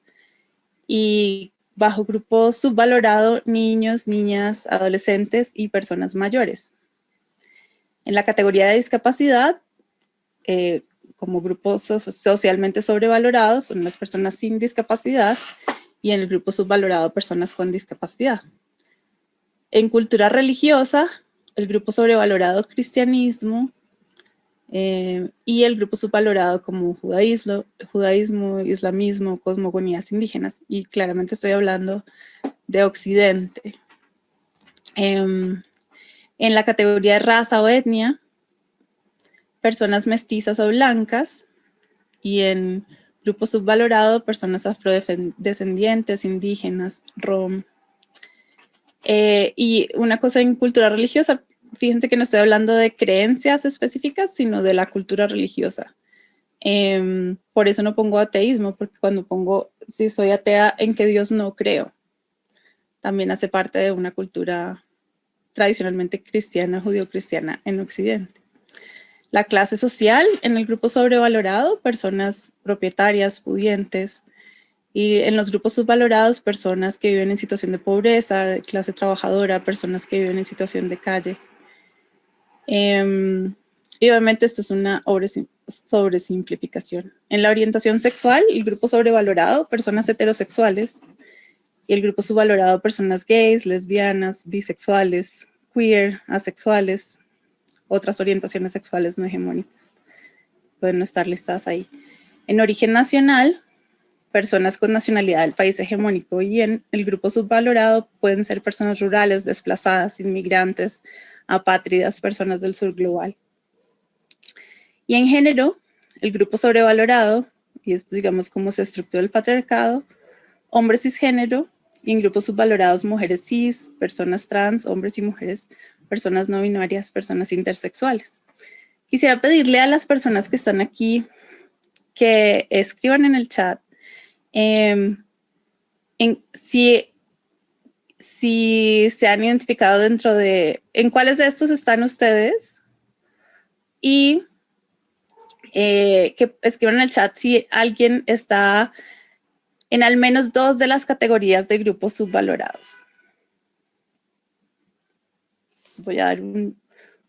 y bajo grupo subvalorado, niños, niñas, adolescentes y personas mayores. En la categoría de discapacidad, como grupos socialmente sobrevalorados, son las personas sin discapacidad, y en el grupo subvalorado, personas con discapacidad. En cultura religiosa, el grupo sobrevalorado, cristianismo, y el grupo subvalorado como judaísmo, islamismo, cosmogonías indígenas, y claramente estoy hablando de Occidente. En la categoría de raza o etnia, personas mestizas o blancas, y en grupo subvalorado, personas afrodescendientes, indígenas, rom. Y una cosa en cultura religiosa, fíjense que no estoy hablando de creencias específicas, sino de la cultura religiosa. Por eso no pongo ateísmo, porque cuando pongo si soy atea, en que Dios no creo, también hace parte de una cultura tradicionalmente cristiana, judío-cristiana en Occidente. La clase social, en el grupo sobrevalorado, personas propietarias, pudientes, y en los grupos subvalorados, personas que viven en situación de pobreza, de clase trabajadora, personas que viven en situación de calle. Y obviamente esto es una sobresimplificación. En la orientación sexual, el grupo sobrevalorado, personas heterosexuales, y el grupo subvalorado, personas gays, lesbianas, bisexuales, queer, asexuales, otras orientaciones sexuales no hegemónicas. Pueden no estar listadas ahí. En origen nacional, personas con nacionalidad del país hegemónico, y en el grupo subvalorado pueden ser personas rurales, desplazadas, inmigrantes, apátridas, personas del sur global. Y en género, el grupo sobrevalorado, y esto digamos cómo se estructura el patriarcado, hombres cisgénero, y en grupos subvalorados, mujeres cis, personas trans, hombres y mujeres, personas no binarias, personas intersexuales. Quisiera pedirle a las personas que están aquí que escriban en el chat si se han identificado dentro de, en cuáles de estos están ustedes, y que escriban en el chat si alguien está en al menos 2 de las categorías de grupos subvalorados. Entonces voy a dar un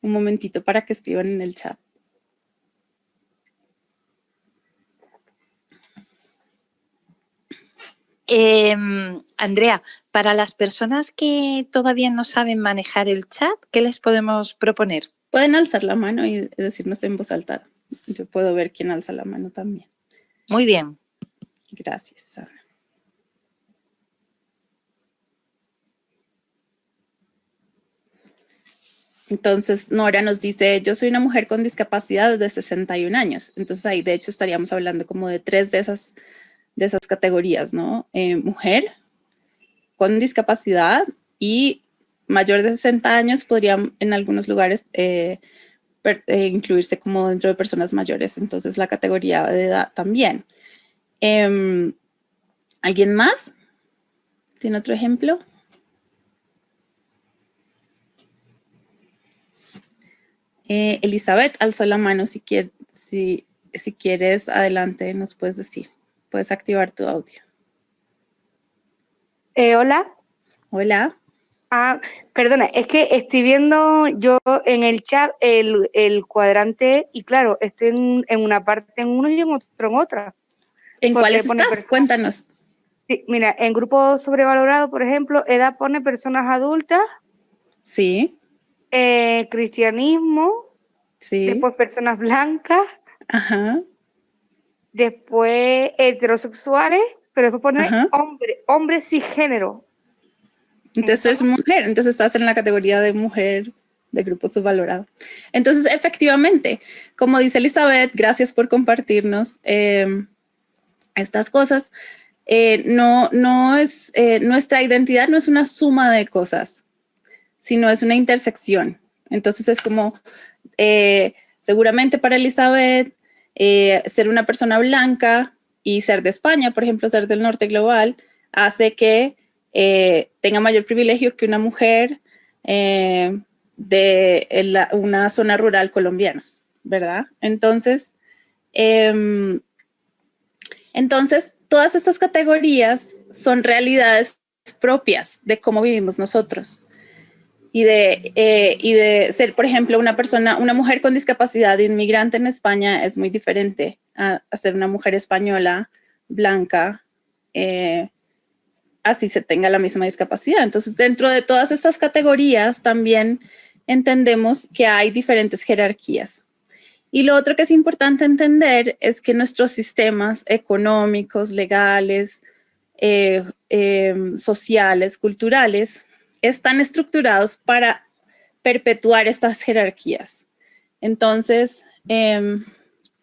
momentito para que escriban en el chat. Andrea, para las personas que todavía no saben manejar el chat, ¿qué les podemos proponer? Pueden alzar la mano y decirnos en voz alta. Yo puedo ver quién alza la mano también. Muy bien. Gracias, Ana. Entonces, Nora nos dice, yo soy una mujer con discapacidad de 61 años. Entonces, ahí de hecho estaríamos hablando como de 3 de esas categorías, ¿no? Mujer con discapacidad y mayor de 60 años podrían en algunos lugares incluirse como dentro de personas mayores. Entonces, la categoría de edad también. ¿Alguien más? ¿Tiene otro ejemplo? Elizabeth alzó la mano, si quieres, adelante, nos puedes decir. Puedes activar tu audio. Hola. Hola. Perdona, es que estoy viendo yo en el chat el cuadrante y claro, estoy en una parte en uno y en otro en otra. ¿En cuáles estás? Cuéntanos. Sí, mira, en grupo sobrevalorado, por ejemplo, edad pone personas adultas. Sí. Cristianismo. Sí. Después personas blancas. Ajá. Después heterosexuales, pero después pone hombre cisgénero. Entonces tú eres mujer, entonces estás en la categoría de mujer de grupo subvalorado. Entonces, efectivamente, como dice Elizabeth, gracias por compartirnos estas cosas. Nuestra identidad no es una suma de cosas, sino es una intersección. Entonces es como, seguramente para Elizabeth, ser una persona blanca y ser de España, por ejemplo, ser del norte global, hace que tenga mayor privilegio que una mujer de una zona rural colombiana, ¿verdad? Entonces, todas estas categorías son realidades propias de cómo vivimos nosotros. Y de ser, por ejemplo, una mujer con discapacidad inmigrante en España es muy diferente a ser una mujer española, blanca, así se tenga la misma discapacidad. Entonces, dentro de todas estas categorías también entendemos que hay diferentes jerarquías. Y lo otro que es importante entender es que nuestros sistemas económicos, legales, sociales, culturales, están estructurados para perpetuar estas jerarquías. Entonces,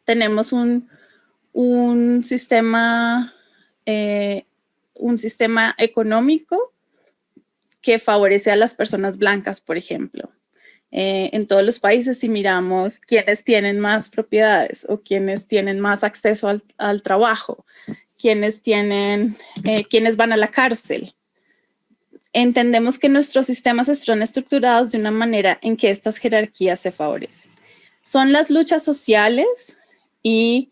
tenemos un sistema económico que favorece a las personas blancas, por ejemplo. En todos los países, si miramos quiénes tienen más propiedades o quiénes tienen más acceso al trabajo, quiénes van a la cárcel, entendemos que nuestros sistemas están estructurados de una manera en que estas jerarquías se favorecen. Son las luchas sociales y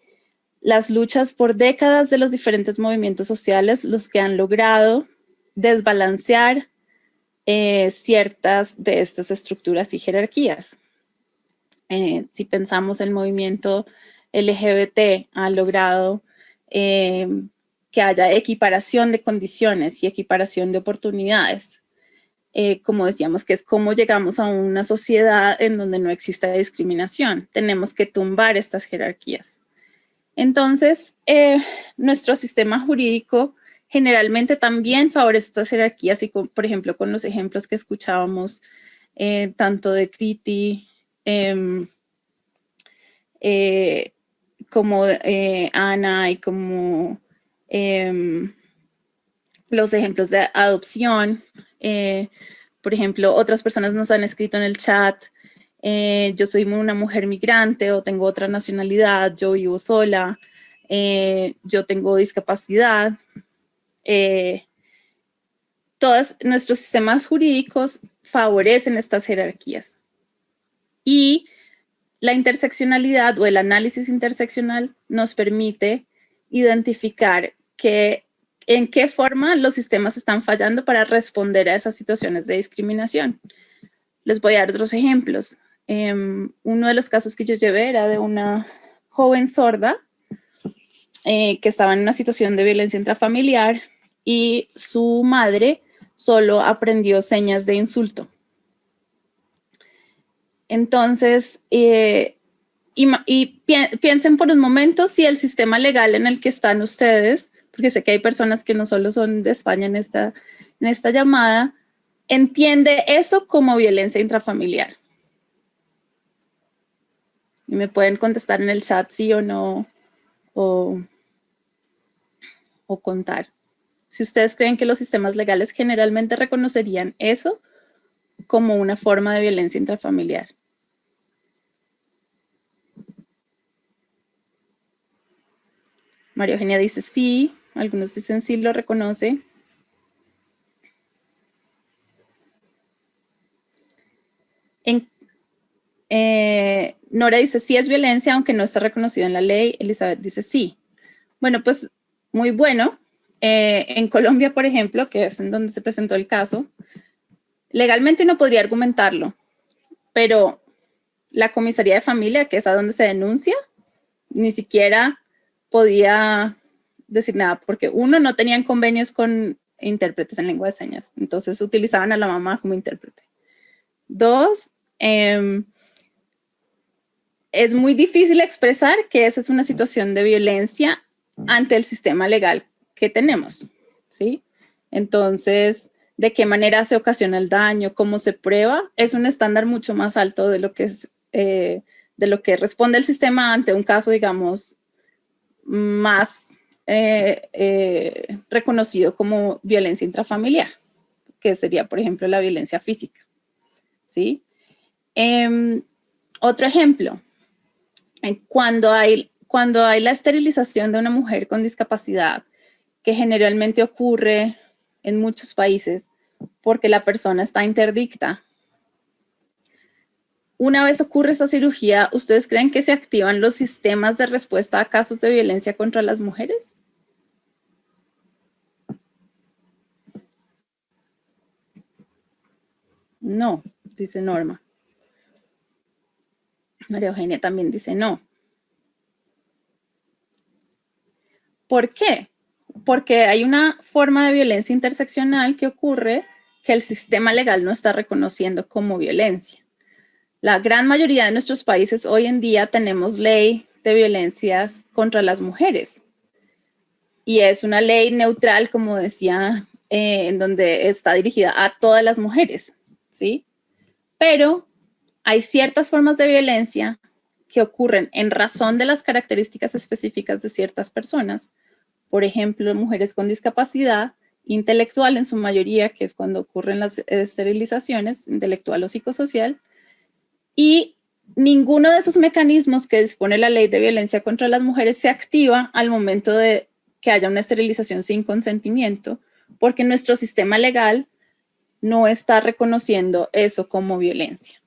las luchas por décadas de los diferentes movimientos sociales los que han logrado desbalancear ciertas de estas estructuras y jerarquías. Si pensamos el movimiento LGBT ha logrado que haya equiparación de condiciones y equiparación de oportunidades. Como decíamos, que es cómo llegamos a una sociedad en donde no exista discriminación. Tenemos que tumbar estas jerarquías. Entonces, nuestro sistema jurídico generalmente también favorece estas jerarquías y, por ejemplo, con los ejemplos que escuchábamos, tanto de Kriti como Ana y como los ejemplos de adopción. Por ejemplo, otras personas nos han escrito en el chat, yo soy una mujer migrante o tengo otra nacionalidad, yo vivo sola, yo tengo discapacidad. Todos nuestros sistemas jurídicos favorecen estas jerarquías. Y la interseccionalidad o el análisis interseccional nos permite identificar en qué forma los sistemas están fallando para responder a esas situaciones de discriminación. Les voy a dar otros ejemplos. Uno de los casos que yo llevé era de una joven sorda que estaba en una situación de violencia intrafamiliar y su madre solo aprendió señas de insulto. Entonces, piensen por un momento si el sistema legal en el que están ustedes, porque sé que hay personas que no solo son de España en esta llamada, entiende eso como violencia intrafamiliar. Y me pueden contestar en el chat sí o no, o contar. Si ustedes creen que los sistemas legales generalmente reconocerían eso como una forma de violencia intrafamiliar. María Eugenia dice sí, algunos dicen sí lo reconoce. Nora dice, sí es violencia, aunque no está reconocido en la ley. Elizabeth dice, sí. Bueno, pues muy bueno. En Colombia, por ejemplo, que es en donde se presentó el caso, legalmente uno podría argumentarlo, pero la comisaría de familia, que es a donde se denuncia, ni siquiera podía decir nada, porque uno, no tenían convenios con intérpretes en lengua de señas, entonces utilizaban a la mamá como intérprete. Dos, es muy difícil expresar que esa es una situación de violencia ante el sistema legal que tenemos, ¿sí? Entonces, ¿de qué manera se ocasiona el daño? ¿Cómo se prueba? Es un estándar mucho más alto de lo que es, de lo que responde el sistema ante un caso, digamos, más reconocido como violencia intrafamiliar, que sería, por ejemplo, la violencia física, ¿sí? Otro ejemplo, cuando hay la esterilización de una mujer con discapacidad, que generalmente ocurre en muchos países porque la persona está interdicta. Una vez ocurre esta cirugía, ¿ustedes creen que se activan los sistemas de respuesta a casos de violencia contra las mujeres? No, dice Norma. María Eugenia también dice no. ¿Por qué? Porque hay una forma de violencia interseccional que ocurre que el sistema legal no está reconociendo como violencia. La gran mayoría de nuestros países hoy en día tenemos ley de violencias contra las mujeres. Y es una ley neutral, como decía, en donde está dirigida a todas las mujeres, ¿sí? Pero hay ciertas formas de violencia que ocurren en razón de las características específicas de ciertas personas. Por ejemplo, mujeres con discapacidad intelectual en su mayoría, que es cuando ocurren las esterilizaciones, intelectual o psicosocial, y ninguno de esos mecanismos que dispone la ley de violencia contra las mujeres se activa al momento de que haya una esterilización sin consentimiento, porque nuestro sistema legal no está reconociendo eso como violencia.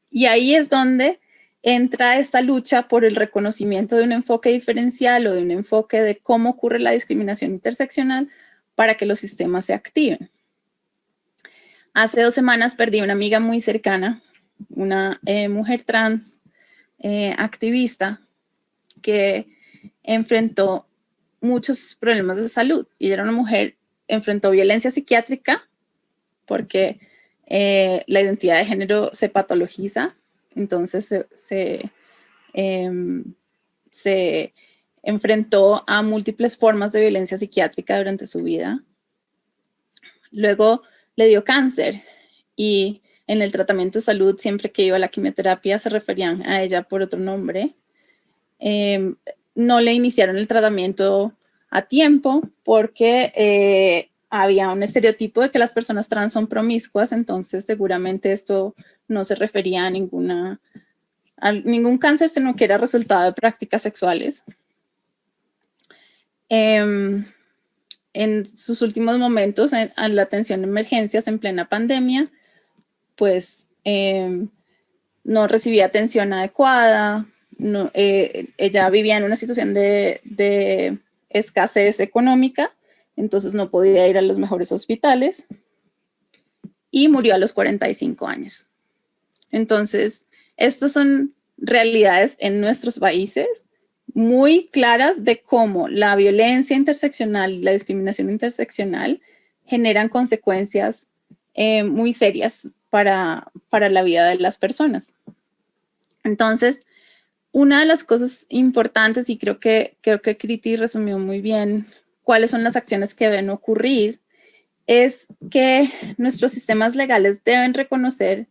Y ahí es donde entra esta lucha por el reconocimiento de un enfoque diferencial o de un enfoque de cómo ocurre la discriminación interseccional para que los sistemas se activen. Hace 2 semanas perdí una amiga muy cercana, una mujer trans activista que enfrentó muchos problemas de salud. Y era una mujer, enfrentó violencia psiquiátrica porque la identidad de género se patologiza, entonces se enfrentó a múltiples formas de violencia psiquiátrica durante su vida. Luego le dio cáncer y en el tratamiento de salud, siempre que iba a la quimioterapia, se referían a ella por otro nombre. No le iniciaron el tratamiento a tiempo porque había un estereotipo de que las personas trans son promiscuas, entonces seguramente esto no se refería a ningún cáncer, sino que era resultado de prácticas sexuales. En sus últimos momentos, en la atención de emergencias en plena pandemia, pues no recibía atención adecuada, no, ella vivía en una situación de escasez económica, entonces no podía ir a los mejores hospitales y murió a los 45 años. Entonces, estas son realidades en nuestros países muy claras de cómo la violencia interseccional y la discriminación interseccional generan consecuencias muy serias para la vida de las personas. Entonces, una de las cosas importantes, y creo que Kriti resumió muy bien cuáles son las acciones que deben ocurrir, es que nuestros sistemas legales deben reconocer,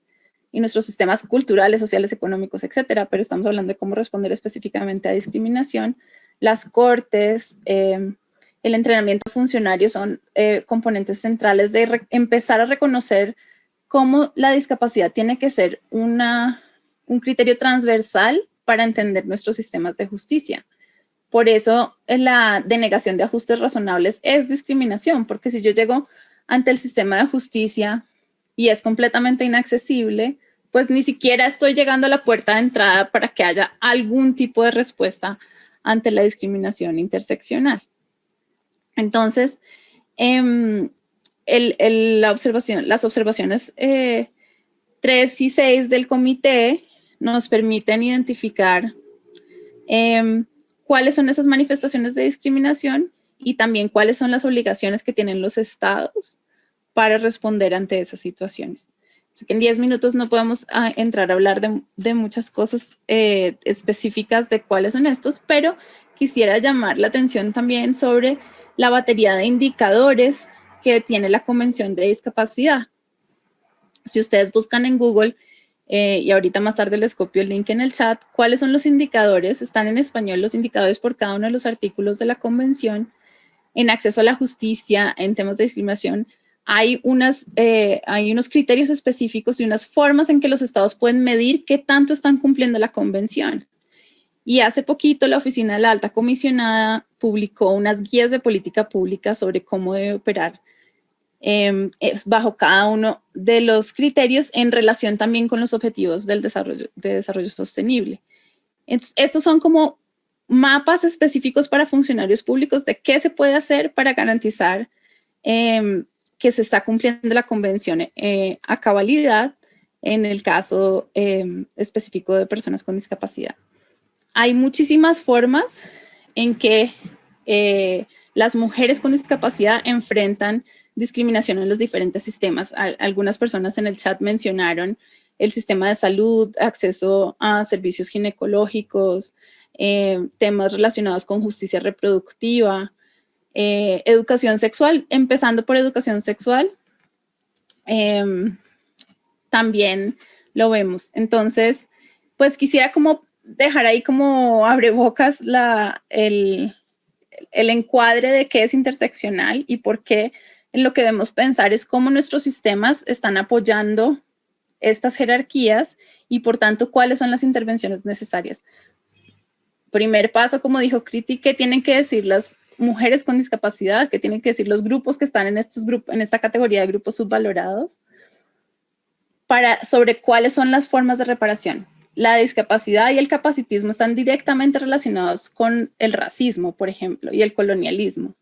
y nuestros sistemas culturales, sociales, económicos, etcétera, pero estamos hablando de cómo responder específicamente a discriminación. Las cortes, el entrenamiento de funcionarios son componentes centrales de empezar a reconocer cómo la discapacidad tiene que ser un criterio transversal para entender nuestros sistemas de justicia. Por eso la denegación de ajustes razonables es discriminación, porque si yo llego ante el sistema de justicia y es completamente inaccesible, pues ni siquiera estoy llegando a la puerta de entrada para que haya algún tipo de respuesta ante la discriminación interseccional. Entonces, las observaciones 3 y 6 del comité nos permiten identificar cuáles son esas manifestaciones de discriminación y también cuáles son las obligaciones que tienen los estados para responder ante esas situaciones. Así que en 10 minutos no podemos entrar a hablar de muchas cosas específicas de cuáles son estos, pero quisiera llamar la atención también sobre la batería de indicadores que tiene la Convención de Discapacidad. Si ustedes buscan en Google, y ahorita más tarde les copio el link en el chat, cuáles son los indicadores, están en español los indicadores por cada uno de los artículos de la Convención, en acceso a la justicia, en temas de discriminación, hay unos criterios específicos y unas formas en que los estados pueden medir qué tanto están cumpliendo la Convención. Y hace poquito la Oficina de la Alta Comisionada publicó unas guías de política pública sobre cómo debe operar bajo cada uno de los criterios en relación también con los objetivos del desarrollo sostenible. Entonces, estos son como mapas específicos para funcionarios públicos de qué se puede hacer para garantizar que se está cumpliendo la convención a cabalidad en el caso específico de personas con discapacidad. Hay muchísimas formas en que las mujeres con discapacidad enfrentan discriminación en los diferentes sistemas. Algunas personas en el chat mencionaron el sistema de salud, acceso a servicios ginecológicos, temas relacionados con justicia reproductiva, educación sexual, empezando por educación sexual, también lo vemos. Entonces, pues quisiera como dejar ahí como abrebocas el encuadre de qué es interseccional y por qué en lo que debemos pensar es cómo nuestros sistemas están apoyando estas jerarquías y por tanto cuáles son las intervenciones necesarias. Primer paso, como dijo Kriti, ¿qué tienen que decir las mujeres con discapacidad? ¿Qué tienen que decir los grupos que están en esta categoría de grupos subvalorados? Sobre cuáles son las formas de reparación. La discapacidad y el capacitismo están directamente relacionados con el racismo, por ejemplo, y el colonialismo.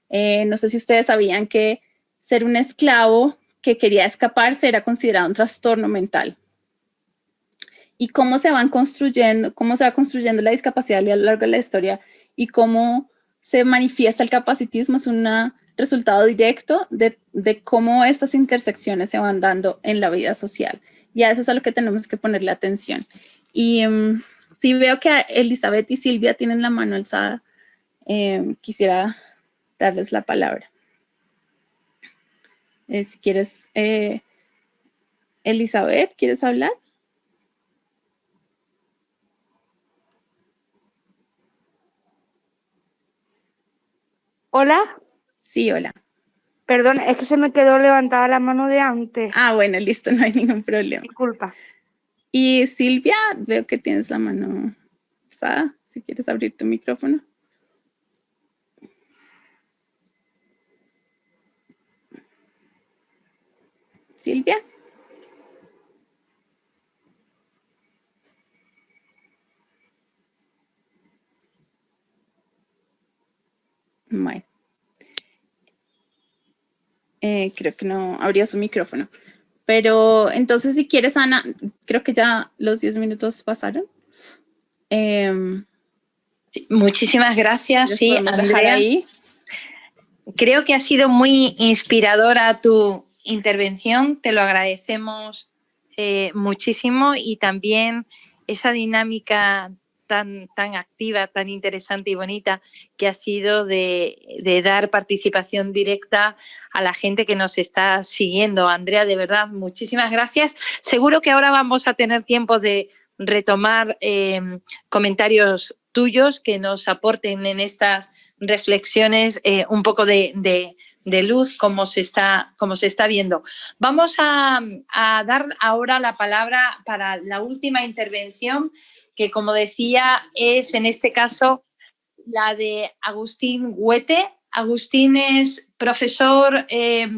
No sé si ustedes sabían que ser un esclavo que quería escaparse era considerado un trastorno mental. Y cómo se va construyendo la discapacidad a lo largo de la historia y cómo se manifiesta el capacitismo es un resultado directo de cómo estas intersecciones se van dando en la vida social. Y a eso es a lo que tenemos que ponerle atención. Y si veo que Elizabeth y Silvia tienen la mano alzada, quisiera darles la palabra. Si quieres, Elizabeth, ¿quieres hablar? ¿Hola? Sí, hola. Perdón, es que se me quedó levantada la mano de antes. Ah, bueno, listo, no hay ningún problema. Disculpa. Y Silvia, veo que tienes la mano alzada, si quieres abrir tu micrófono. Silvia. Bueno. Creo que no abría su micrófono. Pero entonces, si quieres, Ana, creo que ya los 10 minutos pasaron. Muchísimas gracias, sí, Andrea. Ahí. Creo que ha sido muy inspiradora tu intervención, te lo agradecemos muchísimo y también esa dinámica tan activa, tan interesante y bonita que ha sido de dar participación directa a la gente que nos está siguiendo. Andrea, de verdad, muchísimas gracias. Seguro que ahora vamos a tener tiempo de retomar comentarios tuyos que nos aporten en estas reflexiones un poco de luz como se está viendo. Vamos a dar ahora la palabra para la última intervención, que como decía es en este caso la de Agustín Huete. Agustín es profesor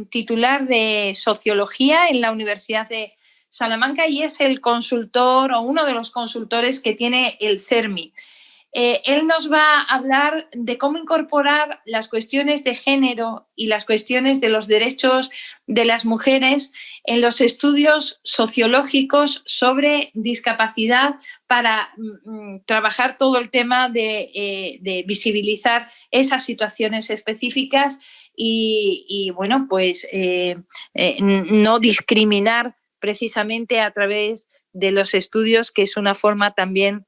titular de Sociología en la Universidad de Salamanca y es el consultor o uno de los consultores que tiene el CERMI. Él nos va a hablar de cómo incorporar las cuestiones de género y las cuestiones de los derechos de las mujeres en los estudios sociológicos sobre discapacidad para trabajar todo el tema de visibilizar esas situaciones específicas y bueno, pues no discriminar precisamente a través de los estudios, que es una forma también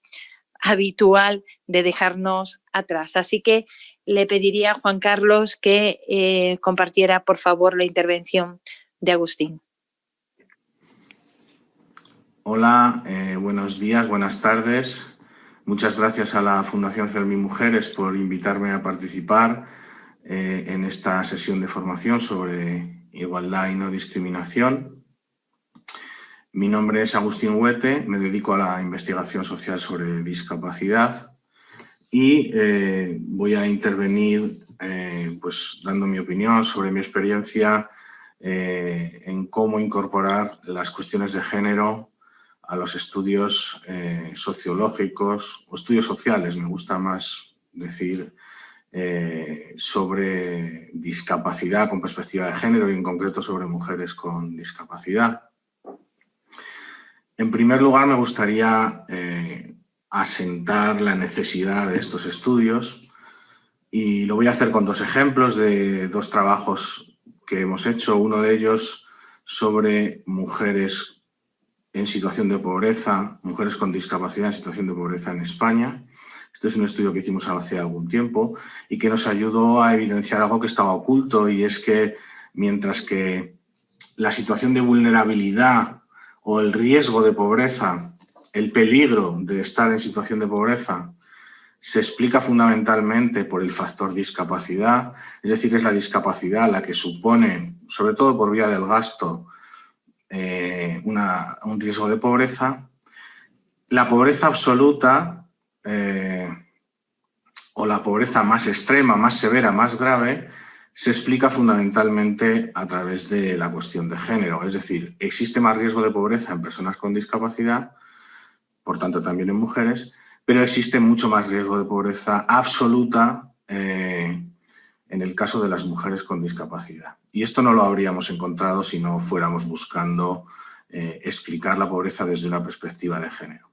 habitual de dejarnos atrás. Así que le pediría a Juan Carlos que compartiera, por favor, la intervención de Agustín. Hola, buenos días, buenas tardes. Muchas gracias a la Fundación CERMI Mujeres por invitarme a participar en esta sesión de formación sobre igualdad y no discriminación. Mi nombre es Agustín Huete, me dedico a la investigación social sobre discapacidad y voy a intervenir pues, dando mi opinión sobre mi experiencia en cómo incorporar las cuestiones de género a los estudios sociológicos o estudios sociales, me gusta más decir, sobre discapacidad con perspectiva de género y en concreto sobre mujeres con discapacidad. En primer lugar, me gustaría asentar la necesidad de estos estudios y lo voy a hacer con dos ejemplos de dos trabajos que hemos hecho. Uno de ellos sobre mujeres en situación de pobreza, mujeres con discapacidad en situación de pobreza en España. Este es un estudio que hicimos hace algún tiempo y que nos ayudó a evidenciar algo que estaba oculto, y es que mientras que la situación de vulnerabilidad o el riesgo de pobreza, el peligro de estar en situación de pobreza, se explica fundamentalmente por el factor discapacidad, es decir, es la discapacidad la que supone, sobre todo por vía del gasto, un riesgo de pobreza. La pobreza absoluta o la pobreza más extrema, más severa, más grave, se explica fundamentalmente a través de la cuestión de género. Es decir, existe más riesgo de pobreza en personas con discapacidad, por tanto también en mujeres, pero existe mucho más riesgo de pobreza absoluta en el caso de las mujeres con discapacidad. Y esto no lo habríamos encontrado si no fuéramos buscando explicar la pobreza desde una perspectiva de género.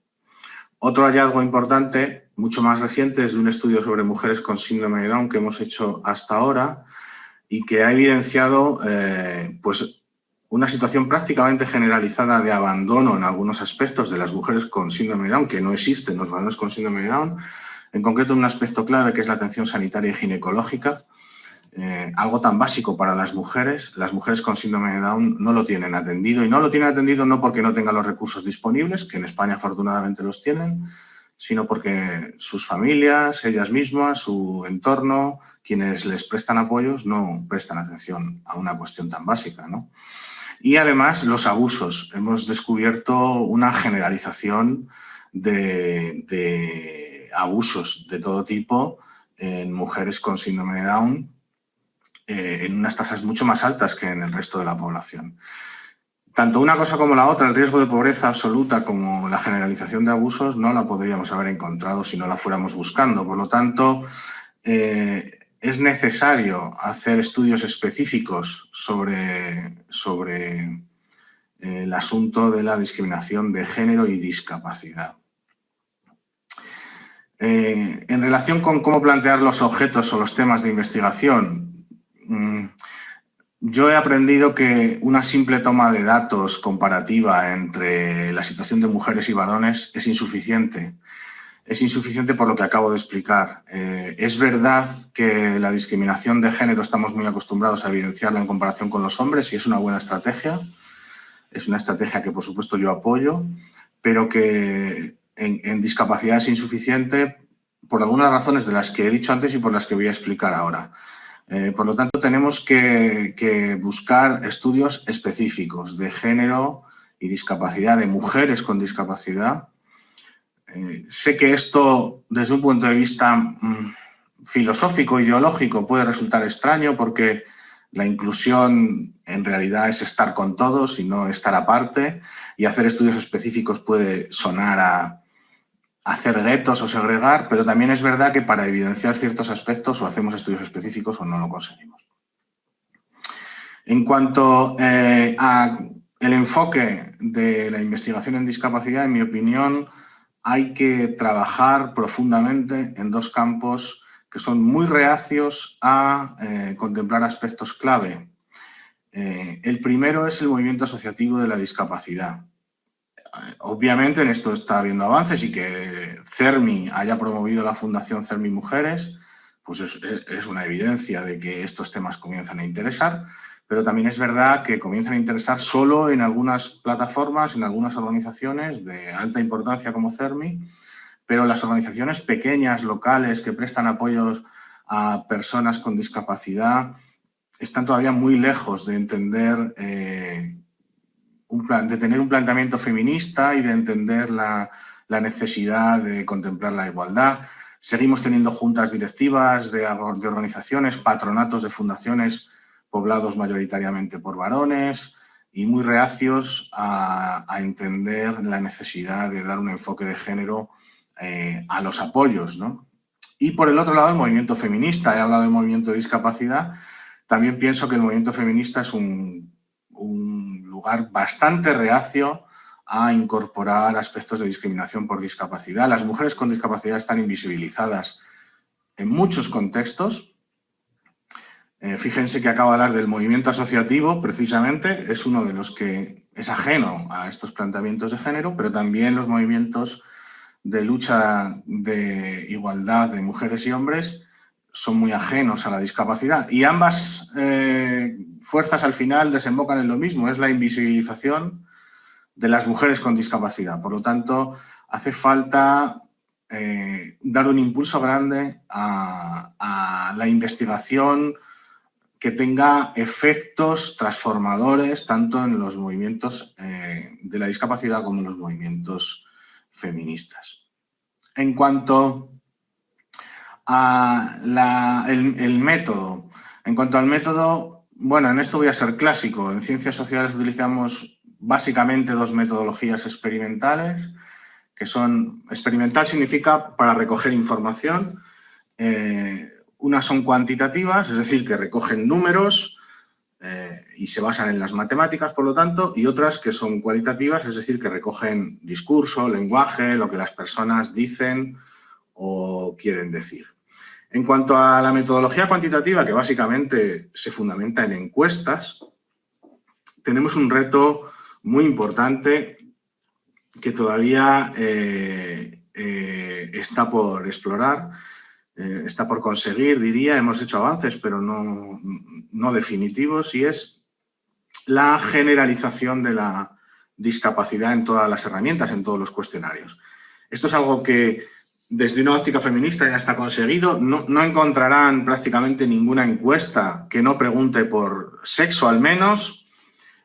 Otro hallazgo importante, mucho más reciente, es de un estudio sobre mujeres con síndrome de Down que hemos hecho hasta ahora y que ha evidenciado pues una situación prácticamente generalizada de abandono en algunos aspectos de las mujeres con síndrome de Down, que no existen los varones con síndrome de Down, en concreto en un aspecto clave que es la atención sanitaria y ginecológica, algo tan básico para las mujeres con síndrome de Down no lo tienen atendido, y no lo tienen atendido no porque no tengan los recursos disponibles, que en España afortunadamente los tienen, sino porque sus familias, ellas mismas, su entorno, quienes les prestan apoyos, no prestan atención a una cuestión tan básica, ¿no? Y además los abusos. Hemos descubierto una generalización de abusos de todo tipo en mujeres con síndrome de Down, en unas tasas mucho más altas que en el resto de la población. Tanto una cosa como la otra, el riesgo de pobreza absoluta como la generalización de abusos, no la podríamos haber encontrado si no la fuéramos buscando. Por lo tanto, es necesario hacer estudios específicos sobre el asunto de la discriminación de género y discapacidad. En relación con cómo plantear los objetos o los temas de investigación, yo he aprendido que una simple toma de datos comparativa entre la situación de mujeres y varones es insuficiente. Es insuficiente por lo que acabo de explicar. Es verdad que la discriminación de género estamos muy acostumbrados a evidenciarla en comparación con los hombres y es una buena estrategia. Es una estrategia que, por supuesto, yo apoyo, pero que en discapacidad es insuficiente por algunas razones de las que he dicho antes y por las que voy a explicar ahora. Por lo tanto, tenemos que buscar estudios específicos de género y discapacidad, de mujeres con discapacidad. Sé que esto, desde un punto de vista filosófico, ideológico, puede resultar extraño porque La inclusión en realidad es estar con todos y no estar aparte, y hacer estudios específicos puede sonar a hacer guetos o segregar, pero también es verdad que para evidenciar ciertos aspectos o hacemos estudios específicos o no lo conseguimos. En cuanto a el enfoque de la investigación en discapacidad, en mi opinión, hay que trabajar profundamente en dos campos que son muy reacios a contemplar aspectos clave. El primero es el movimiento asociativo de la discapacidad. Obviamente en esto está habiendo avances, y que CERMI haya promovido la Fundación CERMI Mujeres, pues es una evidencia de que estos temas comienzan a interesar, pero también es verdad que comienzan a interesar solo en algunas plataformas, en algunas organizaciones de alta importancia como CERMI, pero las organizaciones pequeñas, locales, que prestan apoyos a personas con discapacidad, están todavía muy lejos de entender, de tener un planteamiento feminista y de entender la necesidad de contemplar la igualdad. Seguimos teniendo juntas directivas de organizaciones, patronatos de fundaciones poblados mayoritariamente por varones y muy reacios a entender la necesidad de dar un enfoque de género a los apoyos, ¿no? Y por el otro lado, el movimiento feminista. He hablado del movimiento de discapacidad. También pienso que el movimiento feminista es un lugar bastante reacio a incorporar aspectos de discriminación por discapacidad. Las mujeres con discapacidad están invisibilizadas en muchos contextos. Fíjense que acabo de hablar del movimiento asociativo, precisamente, es uno de los que es ajeno a estos planteamientos de género, pero también los movimientos de lucha de igualdad de mujeres y hombres son muy ajenos a la discapacidad. Y ambas fuerzas al final desembocan en lo mismo, es la invisibilización de las mujeres con discapacidad. Por lo tanto, hace falta dar un impulso grande a la investigación que tenga efectos transformadores tanto en los movimientos de la discapacidad como en los movimientos feministas. En cuanto a el método, bueno, en esto voy a ser clásico. En ciencias sociales utilizamos básicamente dos metodologías experimentales, que son, experimental significa para recoger información. Unas son cuantitativas, es decir, que recogen números y se basan en las matemáticas, por lo tanto, y otras que son cualitativas, es decir, que recogen discurso, lenguaje, lo que las personas dicen o quieren decir. En cuanto a la metodología cuantitativa, que básicamente se fundamenta en encuestas, tenemos un reto muy importante que todavía está por explorar, está por conseguir, diría. Hemos hecho avances, pero no definitivos, y es la generalización de la discapacidad en todas las herramientas, en todos los cuestionarios. Esto es algo que desde una óptica feminista ya está conseguido. No encontrarán prácticamente ninguna encuesta que no pregunte por sexo, al menos,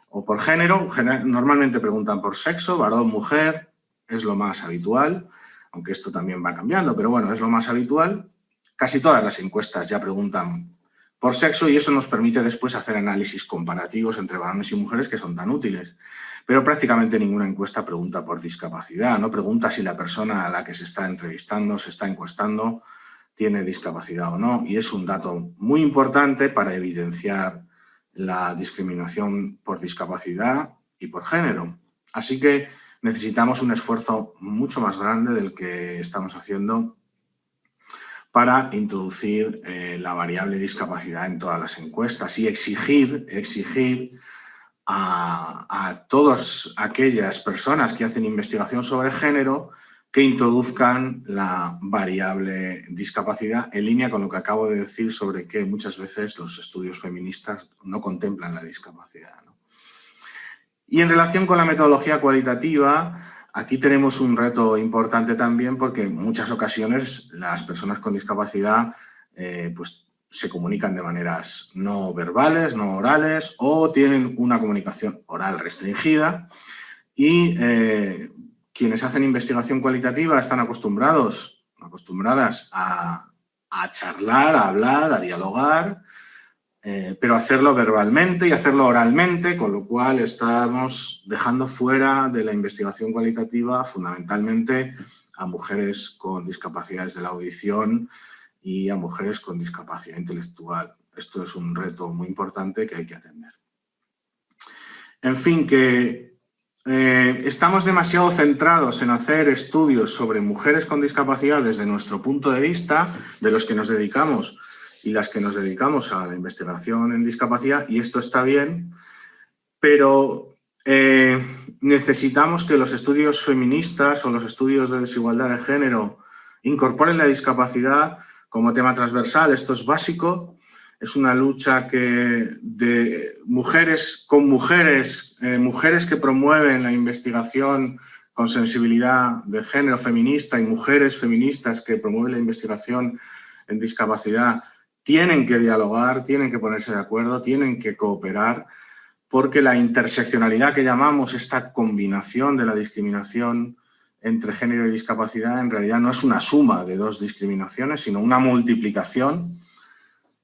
o por género. Normalmente preguntan por sexo, varón, mujer, es lo más habitual, aunque esto también va cambiando, pero bueno, es lo más habitual. Casi todas las encuestas ya preguntan por sexo, y eso nos permite después hacer análisis comparativos entre varones y mujeres que son tan útiles. Pero prácticamente ninguna encuesta pregunta por discapacidad, no pregunta si la persona a la que se está entrevistando, se está encuestando, tiene discapacidad o no, y es un dato muy importante para evidenciar la discriminación por discapacidad y por género. Así que necesitamos un esfuerzo mucho más grande del que estamos haciendo para introducir la variable discapacidad en todas las encuestas y exigir a todas aquellas personas que hacen investigación sobre género que introduzcan la variable discapacidad, en línea con lo que acabo de decir sobre que muchas veces los estudios feministas no contemplan la discapacidad, ¿no? Y en relación con la metodología cualitativa, aquí tenemos un reto importante también, porque en muchas ocasiones las personas con discapacidad pues se comunican de maneras no verbales, no orales, o tienen una comunicación oral restringida, y quienes hacen investigación cualitativa están acostumbradas a charlar, a hablar, a dialogar, pero hacerlo verbalmente y hacerlo oralmente, con lo cual estamos dejando fuera de la investigación cualitativa fundamentalmente a mujeres con discapacidades de la audición y a mujeres con discapacidad intelectual. Esto es un reto muy importante que hay que atender. En fin, que estamos demasiado centrados en hacer estudios sobre mujeres con discapacidad desde nuestro punto de vista, de los que nos dedicamos y las que nos dedicamos a la investigación en discapacidad, y esto está bien, pero necesitamos que los estudios feministas o los estudios de desigualdad de género incorporen la discapacidad como tema transversal. Esto es básico. Es una lucha de mujeres con mujeres, mujeres que promueven la investigación con sensibilidad de género feminista y mujeres feministas que promueven la investigación en discapacidad, tienen que dialogar, tienen que ponerse de acuerdo, tienen que cooperar, porque la interseccionalidad que llamamos esta combinación de la discriminación entre género y discapacidad en realidad no es una suma de dos discriminaciones, sino una multiplicación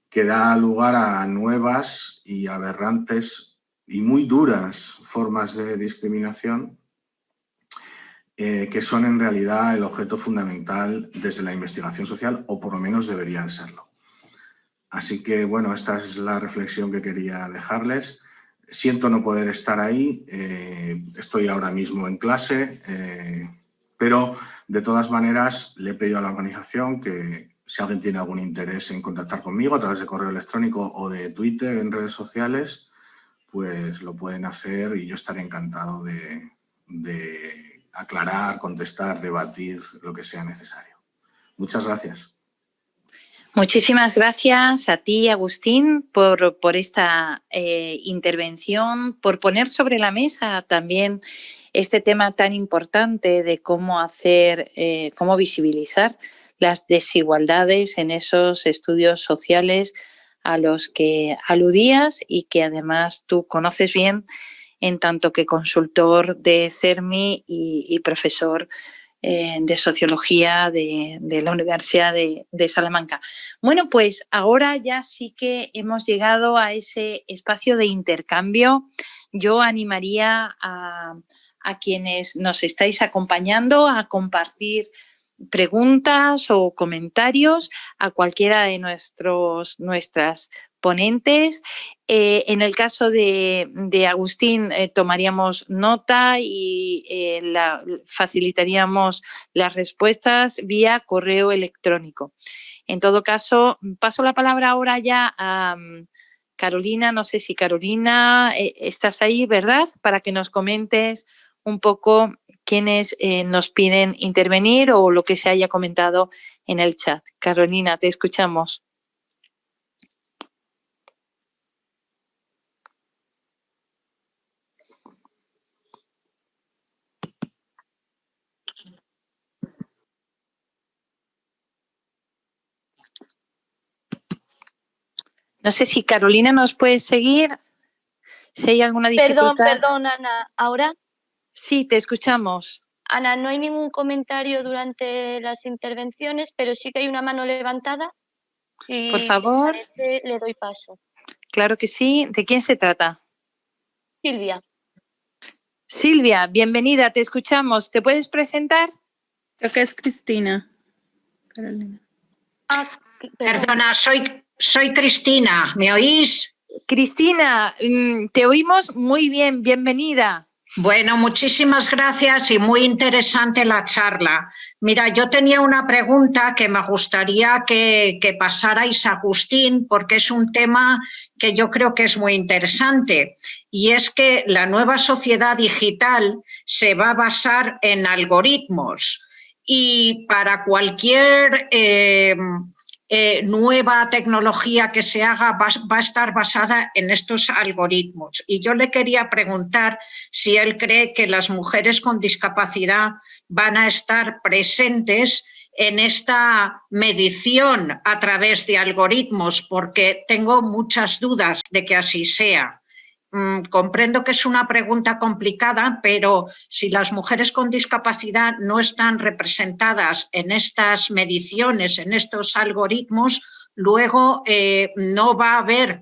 que da lugar a nuevas y aberrantes y muy duras formas de discriminación que son en realidad el objeto fundamental desde la investigación social, o por lo menos deberían serlo. Así que, bueno, esta es la reflexión que quería dejarles. Siento no poder estar ahí, estoy ahora mismo en clase, pero de todas maneras le he pedido a la organización que si alguien tiene algún interés en contactar conmigo a través de correo electrónico o de Twitter en redes sociales, pues lo pueden hacer y yo estaré encantado de aclarar, contestar, debatir, lo que sea necesario. Muchas gracias. Muchísimas gracias a ti, Agustín, por esta intervención, por poner sobre la mesa también este tema tan importante de cómo cómo visibilizar las desigualdades en esos estudios sociales a los que aludías y que además tú conoces bien en tanto que consultor de CERMI y profesor de Sociología de la Universidad de Salamanca. Bueno, pues ahora ya sí que hemos llegado a ese espacio de intercambio. Yo animaría a quienes nos estáis acompañando a compartir preguntas o comentarios a cualquiera de nuestras ponentes. En el caso de Agustín tomaríamos nota y facilitaríamos las respuestas vía correo electrónico. En todo caso, paso la palabra ahora ya a Carolina. No sé si Carolina estás ahí, ¿verdad? Para que nos comentes un poco quiénes nos piden intervenir o lo que se haya comentado en el chat. Carolina, te escuchamos. No sé si Carolina nos puede seguir, si hay alguna dificultad. Perdón, Ana, ¿ahora? Sí, te escuchamos. Ana, no hay ningún comentario durante las intervenciones, pero sí que hay una mano levantada. Y por favor. Si parece, le doy paso. Claro que sí. ¿De quién se trata? Silvia. Silvia, bienvenida, te escuchamos. ¿Te puedes presentar? Creo que es Cristina. Carolina. Perdona, soy Cristina, ¿me oís? Cristina, te oímos muy bien, bienvenida. Bueno, muchísimas gracias y muy interesante la charla. Mira, yo tenía una pregunta que me gustaría que pasarais a Agustín, porque es un tema que yo creo que es muy interesante, y es que la nueva sociedad digital se va a basar en algoritmos, y para cualquier nueva tecnología que se haga va a estar basada en estos algoritmos. Y yo le quería preguntar si él cree que las mujeres con discapacidad van a estar presentes en esta medición a través de algoritmos, porque tengo muchas dudas de que así sea. Comprendo que es una pregunta complicada, pero si las mujeres con discapacidad no están representadas en estas mediciones, en estos algoritmos, luego no va a haber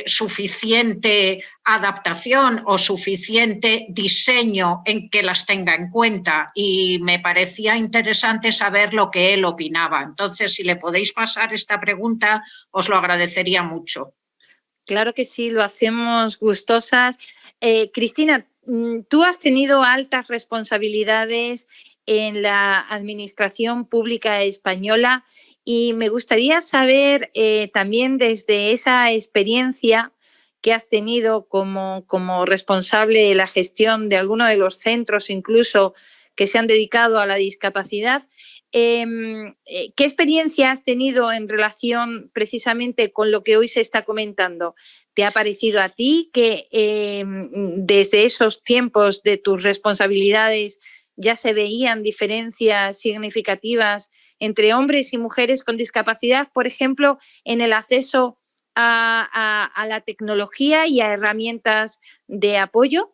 suficiente adaptación o suficiente diseño en que las tenga en cuenta, y me parecía interesante saber lo que él opinaba. Entonces, si le podéis pasar esta pregunta, os lo agradecería mucho. Claro que sí, lo hacemos gustosas. Cristina, tú has tenido altas responsabilidades en la administración pública española y me gustaría saber también desde esa experiencia que has tenido como responsable de la gestión de alguno de los centros incluso que se han dedicado a la discapacidad, ¿qué experiencia has tenido en relación precisamente con lo que hoy se está comentando? ¿Te ha parecido a ti que desde esos tiempos de tus responsabilidades ya se veían diferencias significativas entre hombres y mujeres con discapacidad, por ejemplo, en el acceso a la tecnología y a herramientas de apoyo?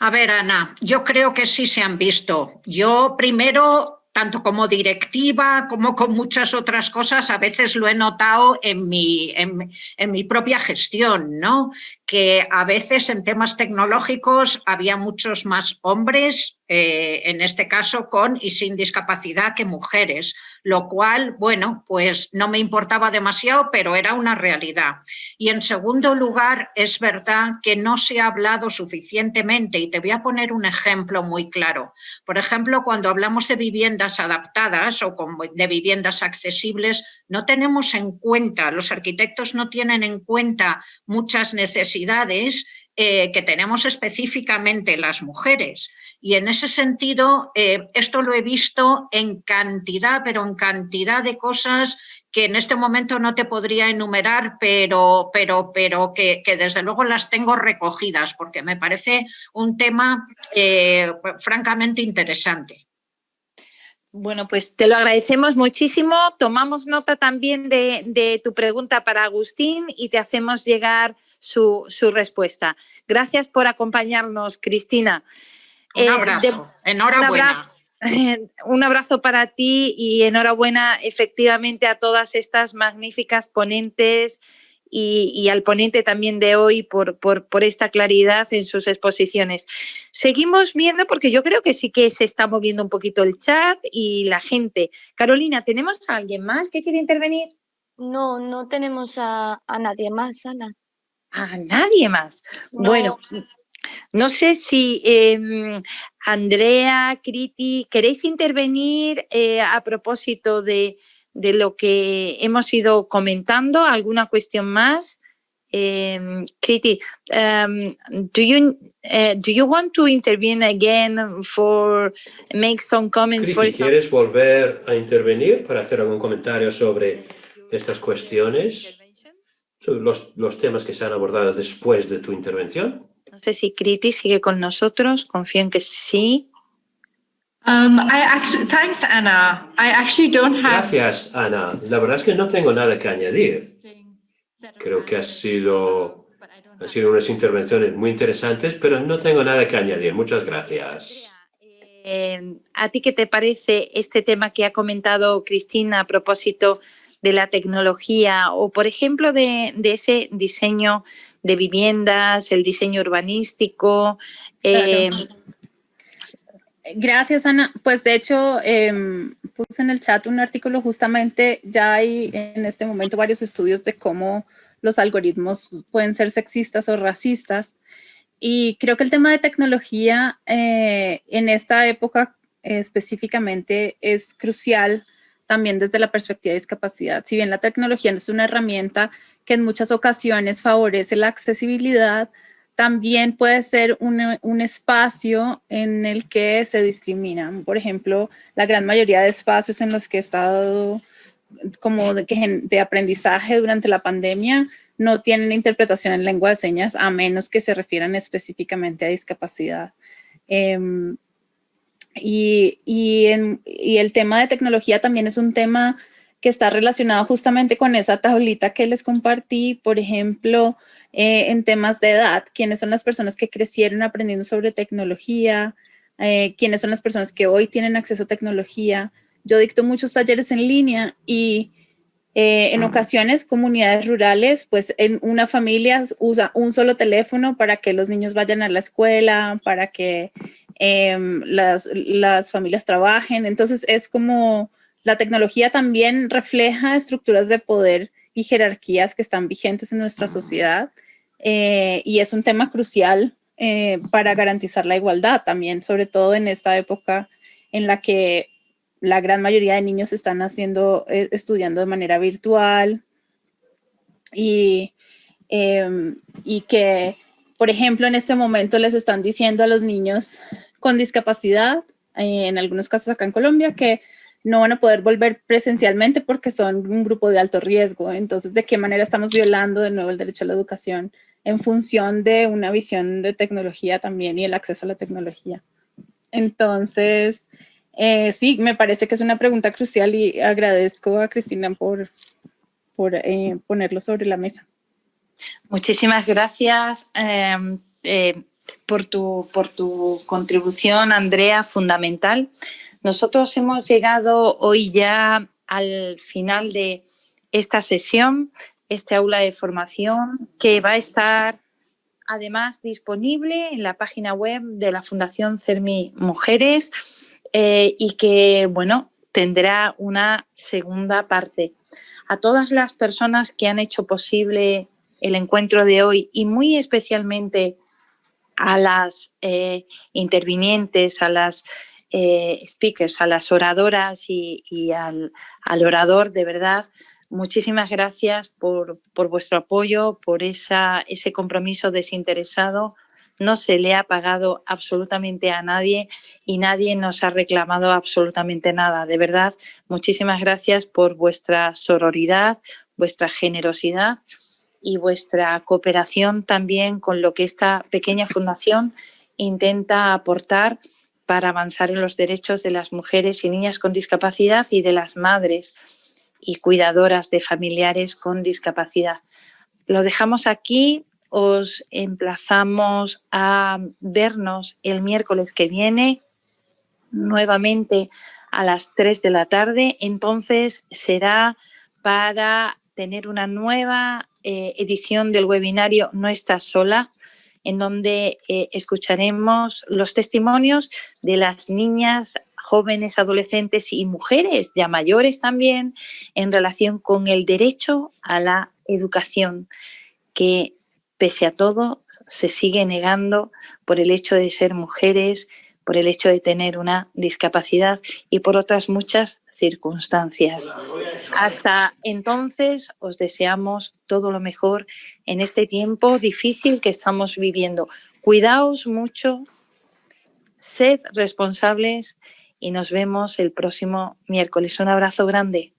A ver, Ana, yo creo que sí se han visto. Yo primero, tanto como directiva como con muchas otras cosas, a veces lo he notado en mi propia gestión, ¿no? Que a veces en temas tecnológicos había muchos más hombres, en este caso con y sin discapacidad, que mujeres, lo cual, bueno, pues no me importaba demasiado, pero era una realidad. Y en segundo lugar, es verdad que no se ha hablado suficientemente, y te voy a poner un ejemplo muy claro. Por ejemplo, cuando hablamos de viviendas adaptadas o de viviendas accesibles, no tenemos en cuenta, los arquitectos no tienen en cuenta muchas necesidades que tenemos específicamente las mujeres. Y en ese sentido, esto lo he visto en cantidad, pero en cantidad de cosas que en este momento no te podría enumerar, pero que desde luego las tengo recogidas, porque me parece un tema francamente interesante. Bueno, pues te lo agradecemos muchísimo. Tomamos nota también de tu pregunta para Agustín y te hacemos llegar su respuesta. Gracias por acompañarnos, Cristina. Un abrazo. Enhorabuena. Un abrazo para ti y enhorabuena efectivamente a todas estas magníficas ponentes y al ponente también de hoy por esta claridad en sus exposiciones. Seguimos viendo, porque yo creo que sí que se está moviendo un poquito el chat y la gente. Carolina, ¿tenemos a alguien más que quiere intervenir? No, no tenemos a nadie más, Ana. ¿A nadie más? No. Bueno, no sé si Andrea, Criti, ¿queréis intervenir a propósito de lo que hemos ido comentando? ¿Alguna cuestión más? Criti, do you want to intervene again for make some comments? Criti, ¿quieres volver a intervenir para hacer algún comentario sobre estas cuestiones? Sobre los temas que se han abordado después de tu intervención. No sé si Criti sigue con nosotros, confío en que sí. Thanks, Anna. I actually don't have... Gracias, Ana. La verdad es que no tengo nada que añadir. Creo que han sido unas intervenciones muy interesantes, pero no tengo nada que añadir. Muchas gracias. ¿A ti qué te parece este tema que ha comentado Cristina a propósito de la tecnología o, por ejemplo, de ese diseño de viviendas, el diseño urbanístico? Claro. Gracias, Ana. Pues de hecho, puse en el chat un artículo justamente, ya hay en este momento varios estudios de cómo los algoritmos pueden ser sexistas o racistas. Y creo que el tema de tecnología en esta época específicamente es crucial también desde la perspectiva de discapacidad. Si bien la tecnología es una herramienta que en muchas ocasiones favorece la accesibilidad, también puede ser un espacio en el que se discriminan. Por ejemplo, la gran mayoría de espacios en los que he estado como de aprendizaje durante la pandemia no tienen interpretación en lengua de señas a menos que se refieran específicamente a discapacidad. Y el tema de tecnología también es un tema que está relacionado justamente con esa tablita que les compartí, por ejemplo, en temas de edad, quiénes son las personas que crecieron aprendiendo sobre tecnología, quiénes son las personas que hoy tienen acceso a tecnología. Yo dicto muchos talleres en línea y En ocasiones, comunidades rurales, pues en una familia usa un solo teléfono para que los niños vayan a la escuela, para que las familias trabajen. Entonces es como la tecnología también refleja estructuras de poder y jerarquías que están vigentes en nuestra sociedad, y es un tema crucial para garantizar la igualdad también, sobre todo en esta época en la que la gran mayoría de niños están estudiando de manera virtual y que, por ejemplo, en este momento les están diciendo a los niños con discapacidad, en algunos casos acá en Colombia, que no van a poder volver presencialmente porque son un grupo de alto riesgo. Entonces, ¿de qué manera estamos violando de nuevo el derecho a la educación en función de una visión de tecnología también y el acceso a la tecnología? Entonces, sí, me parece que es una pregunta crucial y agradezco a Cristina por ponerlo sobre la mesa. Muchísimas gracias por tu contribución, Andrea, fundamental. Nosotros hemos llegado hoy ya al final de esta sesión, este aula de formación, que va a estar además disponible en la página web de la Fundación CERMI Mujeres, y que, bueno, tendrá una segunda parte. A todas las personas que han hecho posible el encuentro de hoy y muy especialmente a las intervinientes, a las speakers, a las oradoras y al orador, de verdad, muchísimas gracias por vuestro apoyo, por ese compromiso desinteresado. No se le ha pagado absolutamente a nadie y nadie nos ha reclamado absolutamente nada. De verdad, muchísimas gracias por vuestra sororidad, vuestra generosidad y vuestra cooperación también con lo que esta pequeña fundación intenta aportar para avanzar en los derechos de las mujeres y niñas con discapacidad y de las madres y cuidadoras de familiares con discapacidad. Lo dejamos aquí. Os emplazamos a vernos el miércoles que viene, nuevamente a las 3 de la tarde. Entonces será para tener una nueva edición del webinario No estás sola, en donde escucharemos los testimonios de las niñas, jóvenes, adolescentes y mujeres ya mayores también en relación con el derecho a la educación, que pese a todo se sigue negando por el hecho de ser mujeres, por el hecho de tener una discapacidad y por otras muchas circunstancias. Hasta entonces os deseamos todo lo mejor en este tiempo difícil que estamos viviendo. Cuidaos mucho, sed responsables y nos vemos el próximo miércoles. Un abrazo grande.